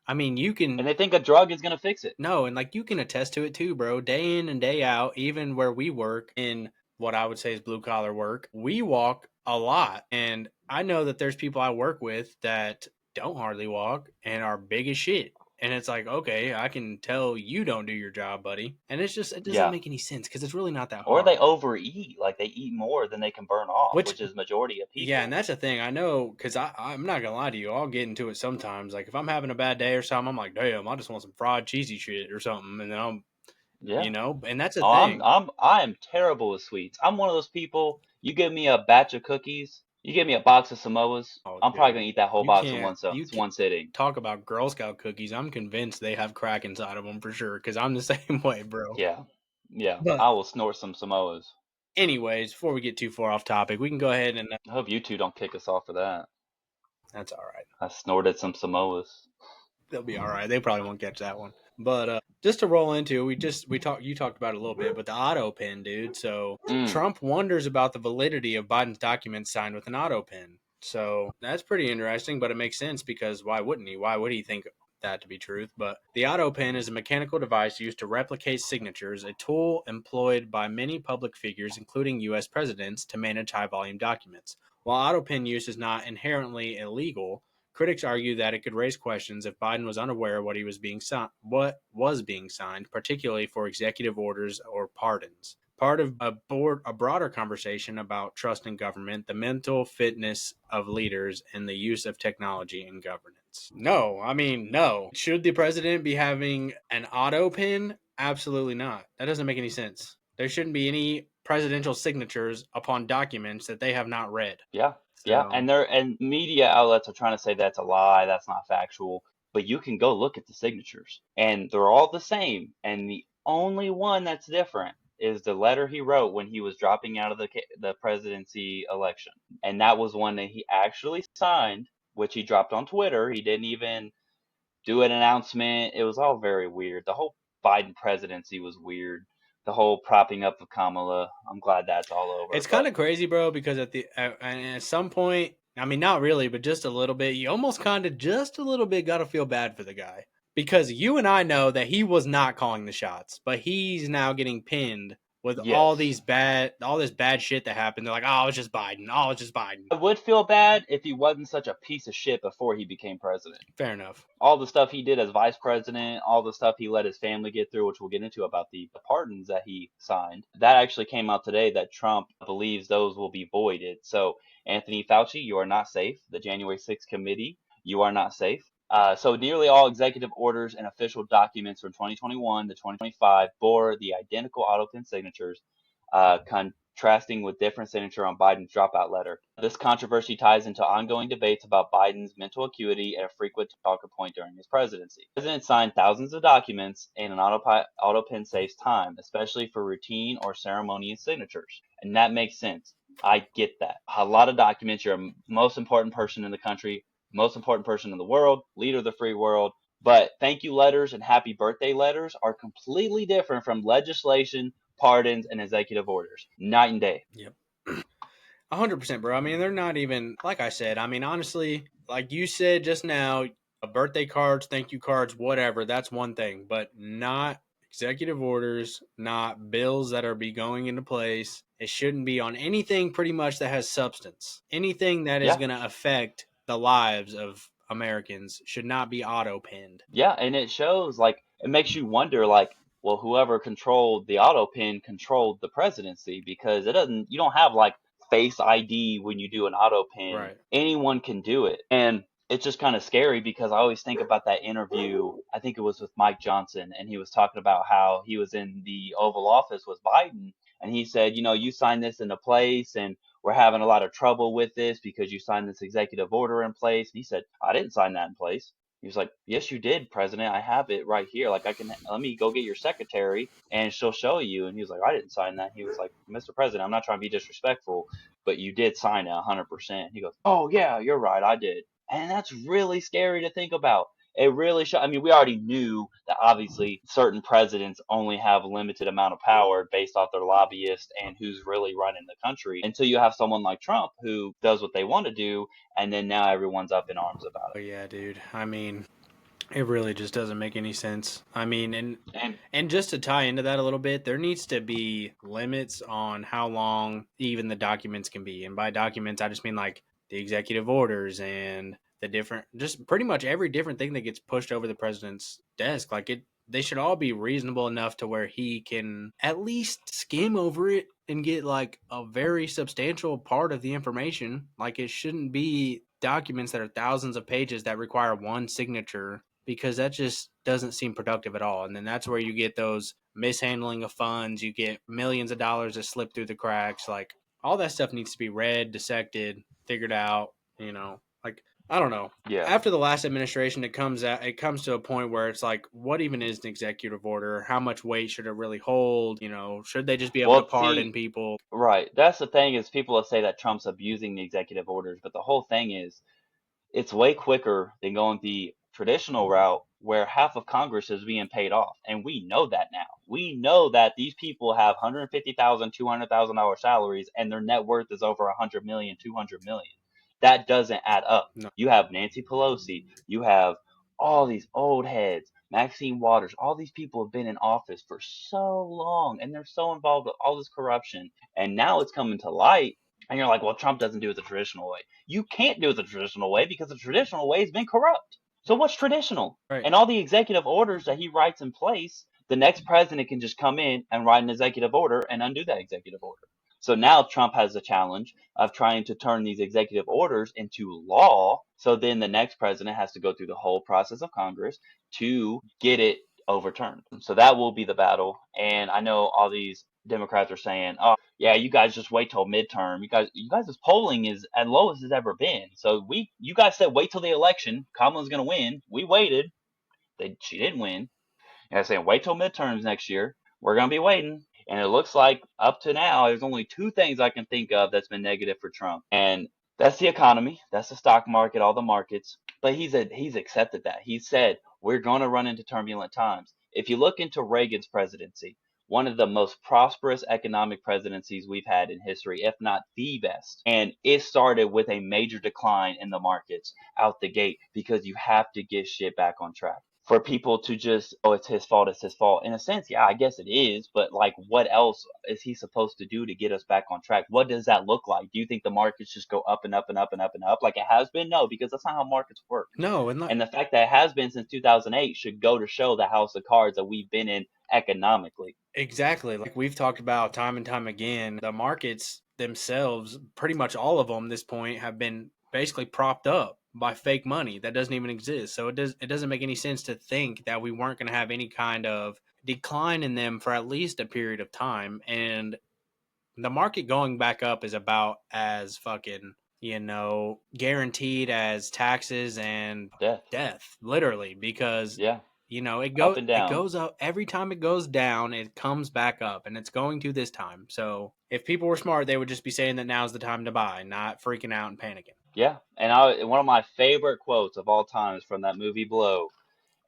I mean, you can. And they think a drug is going to fix it. No, and like you can attest to it too, bro. Day in and day out, even where we work in what I would say is blue collar work, we walk a lot. And I know that there's people I work with that don't hardly walk and are big as shit. And it's like, okay, I can tell you don't do your job, buddy. And it doesn't make any sense because it's really not that hard. Or they overeat, like they eat more than they can burn off, which is majority of people. Yeah, and that's the thing. I know, because I'm not going to lie to you. I'll get into it sometimes. Like, if I'm having a bad day or something, I'm like, damn, I just want some fried cheesy shit or something. And then and that's a thing. I am terrible with sweets. I'm one of those people, you give me a batch of cookies, you give me a box of Samoas, I'm probably going to eat that whole box in one sitting. Talk about Girl Scout cookies. I'm convinced they have crack inside of them for sure, because I'm the same way, bro. Yeah. But I will snort some Samoas. Anyways, before we get too far off topic, we can go ahead and... I hope you two don't kick us off for that. That's all right. I snorted some Samoas. They'll be all right. They probably won't catch that one. But just to roll into, you talked about it a little bit, but the Autopen, dude. So Trump wonders about the validity of Biden's documents signed with an Autopen. So that's pretty interesting, but it makes sense because why wouldn't he? Why would he think that to be truth? But the Autopen is a mechanical device used to replicate signatures, a tool employed by many public figures, including U.S. presidents, to manage high-volume documents. While Autopen use is not inherently illegal, critics argue that it could raise questions if Biden was unaware of what was being signed, particularly for executive orders or pardons. Part of a broader conversation about trust in government, the mental fitness of leaders, and the use of technology in governance. No. Should the president be having an Autopen? Absolutely not. That doesn't make any sense. There shouldn't be any presidential signatures upon documents that they have not read. Yeah. Yeah, and media outlets are trying to say that's a lie, that's not factual, but you can go look at the signatures, and they're all the same, and the only one that's different is the letter he wrote when he was dropping out of the presidency election, and that was one that he actually signed, which he dropped on Twitter. He didn't even do an announcement. It was all very weird. The whole Biden presidency was weird. The whole propping up of Kamala, I'm glad that's all over. It's kind of crazy, bro, because at some point, I mean, not really, but just a little bit, you almost kind of just a little bit got to feel bad for the guy. Because you and I know that he was not calling the shots, but he's now getting pinned with all Yes. this bad shit that happened. They're like, oh, it's just Biden. Oh, it's just Biden. I would feel bad if he wasn't such a piece of shit before he became president. Fair enough. All the stuff he did as vice president, all the stuff he let his family get through, which we'll get into about the pardons that he signed, that actually came out today that Trump believes those will be voided. So, Anthony Fauci, you are not safe. The January 6th committee, you are not safe. So nearly all executive orders and official documents from 2021 to 2025 bore the identical Autopen signatures, contrasting with different signature on Biden's dropout letter. This controversy ties into ongoing debates about Biden's mental acuity and a frequent talking point during his presidency. The president signed thousands of documents, and an Autopen saves time, especially for routine or ceremonious signatures. And that makes sense. I get that. A lot of documents, you're a most important person in the country, most important person in the world, leader of the free world. But thank you letters and happy birthday letters are completely different from legislation, pardons, and executive orders. Night and day. Yep. 100%, bro. I mean, they're not even, like I said, I mean, honestly, like you said just now, birthday cards, thank you cards, whatever, that's one thing, but not executive orders, not bills that are be going into place. It shouldn't be on anything pretty much that has substance. Anything that is Yeah. going to affect the lives of Americans should not be auto-pinned. Yeah, and it shows, like, it makes you wonder, like, well, whoever controlled the auto pin controlled the presidency, because you don't have like Face ID when you do an auto pin. Right. Anyone can do it. And it's just kind of scary because I always think about that interview. I think it was with Mike Johnson, and he was talking about how he was in the Oval Office with Biden, and he said, you signed this into place, and we're having a lot of trouble with this because you signed this executive order in place. And he said, I didn't sign that in place. He was like, yes, you did, President. I have it right here. Like, let me go get your secretary and she'll show you. And he was like, I didn't sign that. He was like, Mr. President, I'm not trying to be disrespectful, but you did sign it 100%. He goes, oh, yeah, you're right. I did. And that's really scary to think about. It really I mean, we already knew that obviously certain presidents only have a limited amount of power based off their lobbyists and who's really running the country until you have someone like Trump who does what they want to do, and then now everyone's up in arms about But yeah, dude. I mean, it really just doesn't make any sense. I mean, and just to tie into that a little bit, there needs to be limits on how long even the documents can be. And by documents, I just mean like the executive orders and the different, just pretty much every different thing that gets pushed over the president's desk. Like they should all be reasonable enough to where he can at least skim over it and get like a very substantial part of the information. Like it shouldn't be documents that are thousands of pages that require one signature, because that just doesn't seem productive at all. And then that's where you get those mishandling of funds. You get millions of dollars that slip through the cracks. Like all that stuff needs to be read, dissected, figured out, like, I don't know. Yeah. After the last administration, it comes to a point where it's like, what even is an executive order? How much weight should it really hold? Should they just be able to pardon people? Right. That's the thing, is people will say that Trump's abusing the executive orders, but the whole thing is it's way quicker than going the traditional route where half of Congress is being paid off. And we know that now. We know that these people have $150,000, $200,000 salaries, and their net worth is over 100 million, 200 million. That doesn't add up. No. You have Nancy Pelosi, you have all these old heads, Maxine Waters, all these people have been in office for so long, and they're so involved with all this corruption. And now it's coming to light, and you're like, well, Trump doesn't do it the traditional way. You can't do it the traditional way because the traditional way has been corrupt. So what's traditional? Right. And all the executive orders that he writes in place, the next president can just come in and write an executive order and undo that executive order. So now Trump has the challenge of trying to turn these executive orders into law. So then the next president has to go through the whole process of Congress to get it overturned. So that will be the battle. And I know all these Democrats are saying, oh, yeah, you guys just wait till midterm. You guys' polling is as low as it's ever been. So you guys said wait till the election. Kamala's going to win. We waited. She didn't win. And I'm saying wait till midterms next year. We're going to be waiting. And it looks like up to now, there's only two things I can think of that's been negative for Trump. And that's the economy. That's the stock market, all the markets. But he's accepted that. He said, we're going to run into turbulent times. If you look into Reagan's presidency, one of the most prosperous economic presidencies we've had in history, if not the best. And it started with a major decline in the markets out the gate because you have to get shit back on track. for people to just, oh, it's his fault, it's his fault. In a sense, yeah, I guess it is, but like, what else is he supposed to do to get us back on track? What does that look like? Do you think the markets just go up and up and up and up and up like it has been? No, because that's not how markets work. No, and And the fact that it has been since 2008 should go to show the house of cards that we've been in economically. exactly. Like we've talked about time and time again, the markets themselves, pretty much all of them at this point, have been basically propped up by fake money that doesn't even exist. So it doesn't make any sense to think that we weren't going to have any kind of decline in them for at least a period of time. And the market going back up is about as fucking, guaranteed as taxes and death, literally, because Yeah, up and it down. goes up every time it goes down, it comes back up, and it's going to this time. So if people were smart, they would just be saying that now's the time to buy, not freaking out and panicking. Yeah, and one of my favorite quotes of all time is from that movie Blow,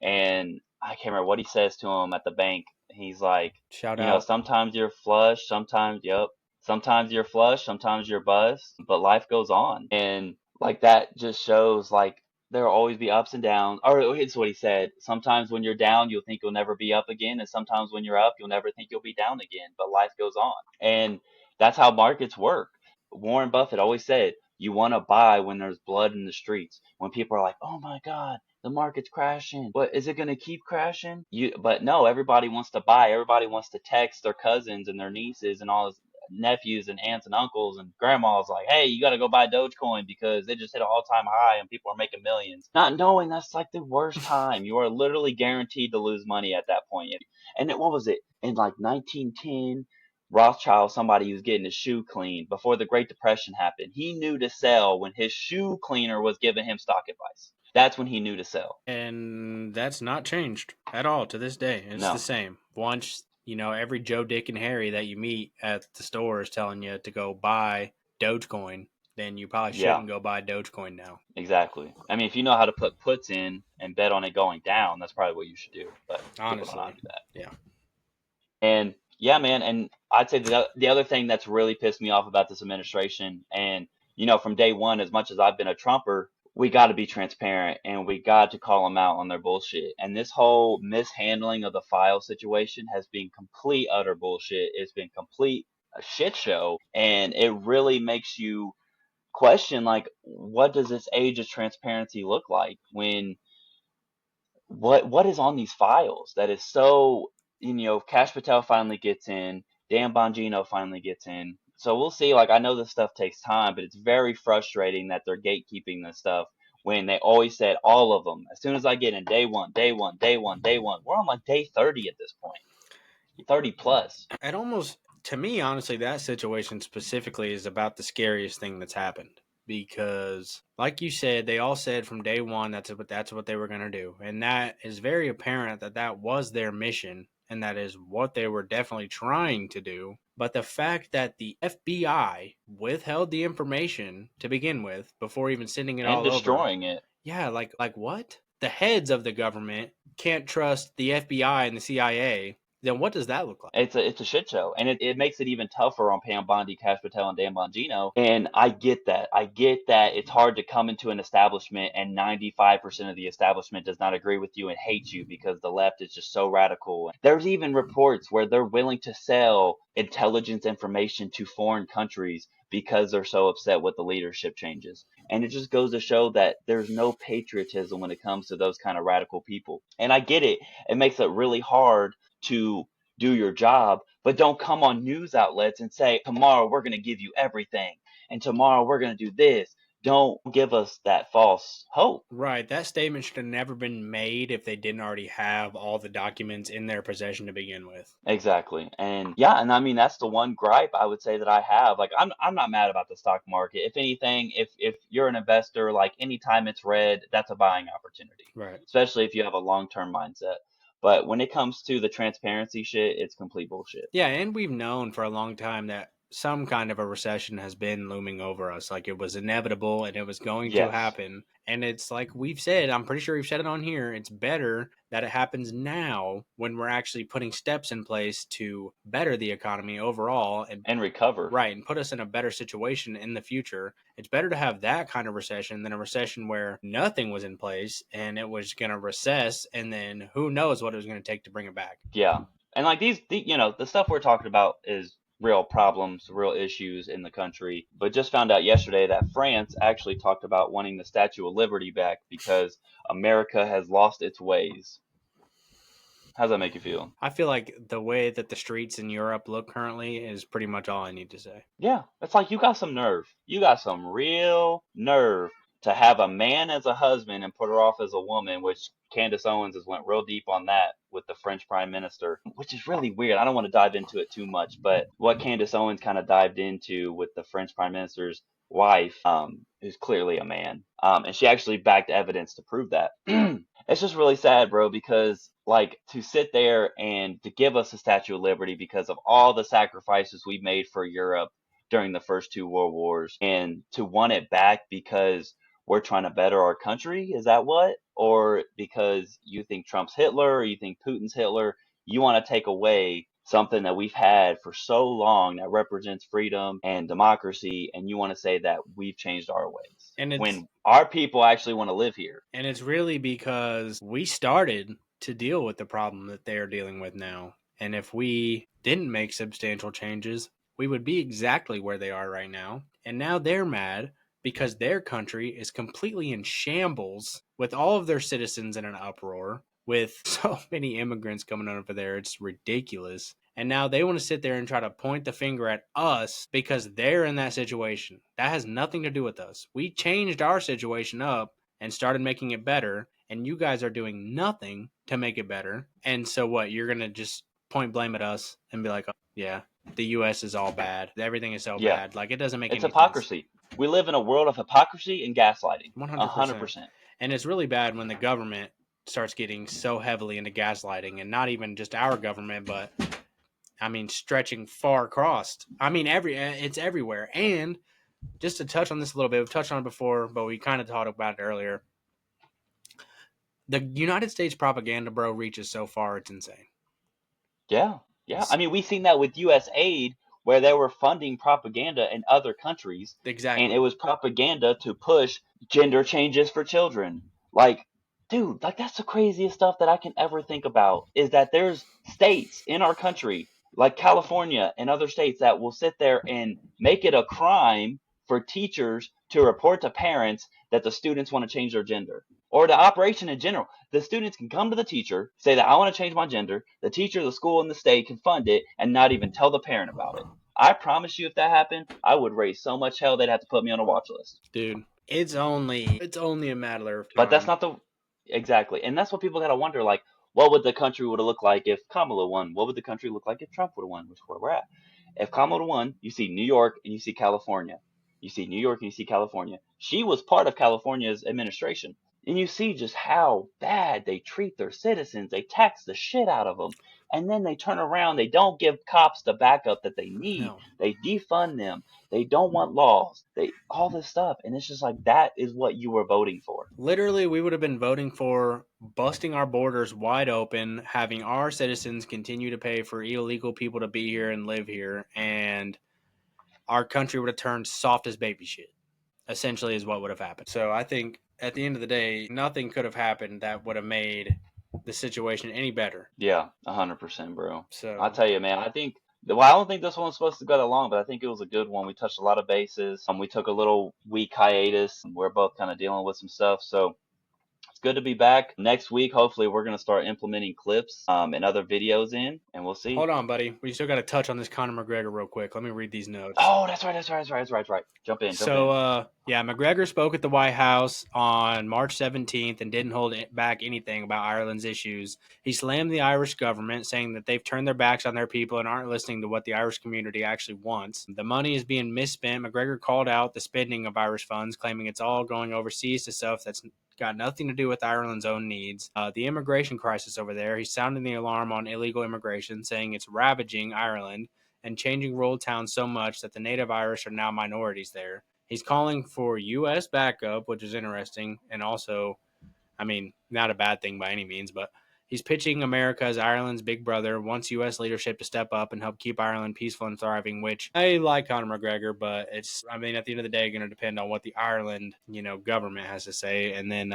and I can't remember what he says to him at the bank. He's like, Shout out. sometimes you're flush, sometimes you're flush, sometimes you're bust, but life goes on. And like that just shows like there'll always be ups and downs. Or it's what he said. Sometimes when you're down, you'll think you'll never be up again, and sometimes when you're up, you'll never think you'll be down again. But life goes on, and that's how markets work. Warren Buffett always said, you want to buy when there's blood in the streets. When people are like, "Oh my God, the market's crashing. What is it going to keep crashing?" But no, everybody wants to buy. Everybody wants to text their cousins and their nieces and all his nephews and aunts and uncles and grandmas like, "Hey, you got to go buy Dogecoin because they just hit an all-time high and people are making millions." Not knowing that's like the worst time. You are literally guaranteed to lose money at that point. And what was it in like 1910? Rothschild, somebody who's getting his shoe cleaned before the Great Depression happened. He knew to sell when his shoe cleaner was giving him stock advice. That's when he knew to sell. And that's not changed at all to this day. It's the No. same. Once, every Joe, Dick, and Harry that you meet at the store is telling you to go buy Dogecoin, then you probably Yeah, shouldn't go buy Dogecoin now. exactly. I mean, if you know how to put puts in and bet on it going down, that's probably what you should do. But people don't know how Honestly. to do that. Yeah. And yeah, man. And I'd say the other thing that's really pissed me off about this administration, and from day one, as much as I've been a Trumper, we got to be transparent and we got to call them out on their bullshit. And this whole mishandling of the file situation has been complete utter bullshit. It's been complete a shit show, and it really makes you question like, what does this age of transparency look like when what is on these files that is so, Cash Patel finally gets in, Dan Bongino finally gets in. So we'll see. Like, I know this stuff takes time, but it's very frustrating that they're gatekeeping this stuff when they always said all of them. As soon as I get in, day one, day one, day one, day one. We're on like day 30 at this point, 30 plus. It almost, to me, honestly, that situation specifically is about the scariest thing that's happened. Because, like you said, they all said from day one that's what they were going to do. And that is very apparent that that was their mission. And that is what they were definitely trying to do. But the fact that the FBI withheld the information to begin with before even sending it And all over. destroying it. Yeah, like what? The heads of the government can't trust the FBI and the CIA. Then what does that look like? It's a shit show, and it makes it even tougher on Pam Bondi, Cash Patel, and Dan Bongino. And I get that. I get that it's hard to come into an establishment and 95% of the establishment does not agree with you and hates you because the left is just so radical. There's even reports where they're willing to sell intelligence information to foreign countries because they're so upset with the leadership changes. And it just goes to show that there's no patriotism when it comes to those kind of radical people. And I get it. It makes it really hard to do your job, but don't come on news outlets and say, tomorrow we're going to give you everything and tomorrow we're going to do this. Don't give us that false hope. Right. That statement should have never been made if they didn't already have all the documents in their possession to begin with. Exactly. And yeah, and I mean that's the one gripe I would say that I have. Like I'm not mad about the stock market. If anything, if you're an investor, like anytime it's red, that's a buying opportunity. Right. Especially if you have a long-term mindset. But when it comes to the transparency shit, it's complete bullshit. Yeah, and we've known for a long time that some kind of a recession has been looming over us. Like, it was inevitable and it was going to Yes. happen. And it's like we've said, I'm pretty sure we've said it on here. It's better that it happens now when we're actually putting steps in place to better the economy overall and And recover. right, and put us in a better situation in the future. It's better to have that kind of recession than a recession where nothing was in place and it was going to recess, and then who knows what it was going to take to bring it back. Yeah. And like the stuff we're talking about is real problems, real issues in the country. But just found out yesterday that France actually talked about wanting the Statue of Liberty back because America has lost its ways. How's that make you feel? I feel like the way that the streets in Europe look currently is pretty much all I need to say. Yeah, it's like you got some nerve. You got some real nerve to have a man as a husband and put her off as a woman, which Candace Owens has went real deep on that with the French Prime Minister, which is really weird. I don't want to dive into it too much, but what Candace Owens kind of dived into with the French Prime Minister's wife, who's clearly a man, and she actually backed evidence to prove that. It's just really sad, bro, because like to sit there and to give us the Statue of Liberty because of all the sacrifices we made for Europe during the first two world wars, and to want it back because we're trying to better our country. Is that what? Or because you think Trump's Hitler or you think Putin's Hitler? You want to take away something that we've had for so long that represents freedom and democracy, and you want to say that we've changed our ways And it's when our people actually want to live here. and it's really because we started to deal with the problem that they are dealing with now. And if we didn't make substantial changes, we would be exactly where they are right now. And now they're mad because their country is completely in shambles with all of their citizens in an uproar, with so many immigrants coming over there. It's ridiculous. And now they want to sit there and try to point the finger at us because they're in that situation. That has nothing to do with us. We changed our situation up and started making it better, and you guys are doing nothing to make it better. And so what? You're going to just point blame at us and be like, oh, yeah, the US is all bad. Everything is so Yeah, bad. Like, it doesn't make it's any sense. hypocrisy. We live in a world of hypocrisy and gaslighting. 100%. 100%. And it's really bad when the government starts getting so heavily into gaslighting, and not even just our government, but I mean, stretching far across. I mean, it's everywhere. And just to touch on this a little bit, we've touched on it before, but we kind of talked about it earlier. The United States propaganda, bro, reaches so far, it's insane. Yeah, yeah. I mean, we've seen that with U.S. aid where they were funding propaganda in other countries, Exactly. and it was propaganda to push gender changes for children. Like, dude, like that's the craziest stuff that I can ever think about is that there's states in our country, like California and other states, that will sit there and make it a crime for teachers to report to parents that the students want to change their gender or the operation in general. The students can come to the teacher, say that I want to change my gender. The teacher, the school, and the state can fund it and not even tell the parent about it. I promise you, if that happened, I would raise so much hell they'd have to put me on a watch list. Dude, it's only a matter of time. But that's not the exactly, and that's what people gotta wonder. Like, what would the country would have looked like if Kamala won? What would the country look like if Trump would have won? Which is where we're at. If Kamala won, you see New York and you see California. You see New York and you see California. She was part of California's administration. And you see just how bad they treat their citizens. They tax the shit out of them. And then they turn around. They don't give cops the backup that they need. No. They defund them. They don't want laws. All this stuff. And it's just like that is what you were voting for. Literally, we would have been voting for busting our borders wide open, having our citizens continue to pay for illegal people to be here and live here, and our country would have turned soft as baby shit, essentially, is what would have happened. So I think at the end of the day, nothing could have happened that would have made the situation any better. Yeah, 100%, bro. So I'll tell you, man, I don't think this one was supposed to go that long, but I think it was a good one. We touched a lot of bases. We took a little week hiatus. We're both kind of dealing with some stuff. So it's good to be back. Next week, hopefully, we're going to start implementing clips and other videos in, and we'll see. Hold on, buddy. We still got to touch on this Conor McGregor real quick. Let me read these notes. Oh, that's right. Jump in. Yeah, McGregor spoke at the White House on March 17th and didn't hold back anything about Ireland's issues. He slammed the Irish government, saying that they've turned their backs on their people and aren't listening to what the Irish community actually wants. The money is being misspent. McGregor called out the spending of Irish funds, claiming it's all going overseas to stuff that's got nothing to do with Ireland's own needs. The immigration crisis over there, he's sounding the alarm on illegal immigration, saying it's ravaging Ireland and changing rural towns so much that the native Irish are now minorities there. He's calling for U.S. backup, which is interesting, and also, I mean, not a bad thing by any means, but he's pitching America as Ireland's big brother, wants U.S. leadership to step up and help keep Ireland peaceful and thriving, which I like Conor McGregor, but it's, I mean, at the end of the day, going to depend on what the Ireland, government has to say. And then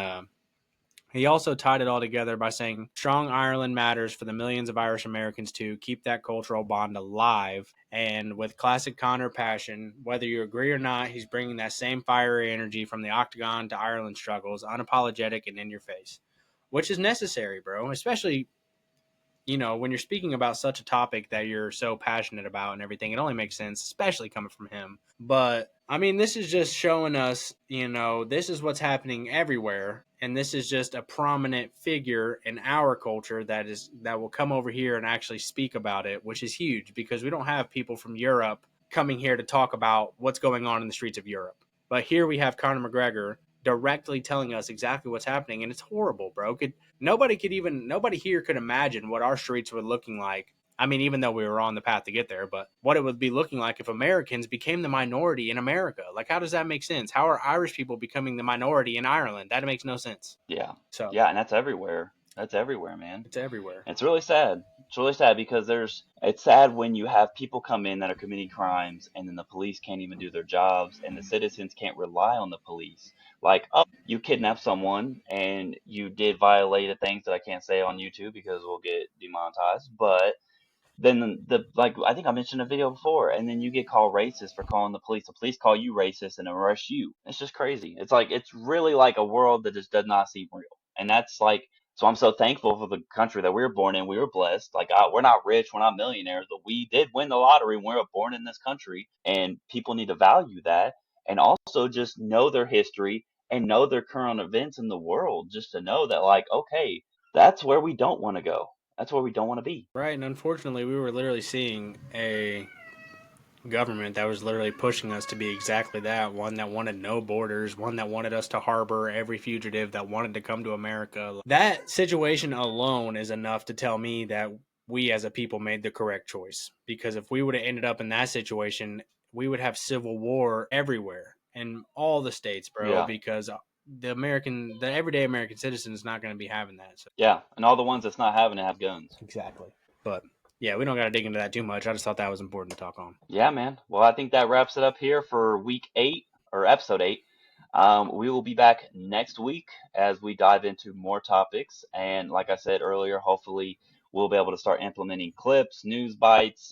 he also tied it all together by saying strong Ireland matters for the millions of Irish Americans to keep that cultural bond alive. And with classic Conor passion, whether you agree or not, he's bringing that same fiery energy from the octagon to Ireland struggles, unapologetic and in your face, which is necessary, bro, especially when you're speaking about such a topic that you're so passionate about and everything. It only makes sense, especially coming from him. But I mean, this is just showing us, this is what's happening everywhere. And this is just a prominent figure in our culture that will come over here and actually speak about it, which is huge because we don't have people from Europe coming here to talk about what's going on in the streets of Europe. But here we have Conor McGregor directly telling us exactly what's happening, and it's horrible, bro. Nobody here could imagine what our streets were looking like. I mean, even though we were on the path to get there, but what it would be looking like if Americans became the minority in America. Like, how does that make sense? How are Irish people becoming the minority in Ireland? That makes no sense. Yeah. So Yeah, and that's everywhere. That's everywhere, man. it's everywhere. It's really sad. It's really sad because it's sad when you have people come in that are committing crimes and then the police can't even do their jobs and the citizens can't rely on the police. Like, oh, you kidnapped someone and you did violate things that I can't say on YouTube because we'll get demonetized, but then like I think I mentioned a video before, and then you get called racist for calling the police. The police call you racist and arrest you. It's just crazy. It's like it's really like a world that just does not seem real, and that's like so. I'm so thankful for the country that we were born in. We were blessed. Like we're not rich, we're not millionaires, but we did win the lottery. When we were born in this country, and people need to value that, and also just know their history and know their current events in the world, just to know that like okay, that's where we don't want to go. That's where we don't want to be. Right, and unfortunately, we were literally seeing a government that was literally pushing us to be exactly that, one that wanted no borders, one that wanted us to harbor every fugitive that wanted to come to America. That situation alone is enough to tell me that we as a people made the correct choice, because if we would have ended up in that situation, we would have civil war everywhere in all the states, bro, Yeah. because the everyday American citizen is not going to be having that. So. Yeah, and all the ones that's not having to have guns. Exactly. But yeah, we don't got to dig into that too much. I just thought that was important to talk on. Yeah, man. Well, I think that wraps it up here for week 8 or episode 8. We will be back next week as we dive into more topics. And like I said earlier, hopefully we'll be able to start implementing clips, news bites,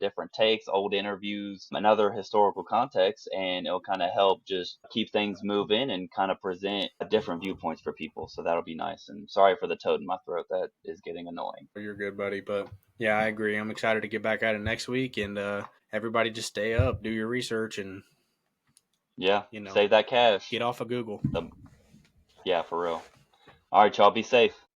different takes, old interviews, and other historical context. And it'll kind of help just keep things moving and kind of present different viewpoints for people. So that'll be nice. And sorry for the toad in my throat. That is getting annoying. You're good, buddy. But yeah, I agree. I'm excited to get back at it next week. And everybody just stay up, do your research, and yeah, save that cash. Get off of Google. Yeah, for real. All right, y'all, be safe.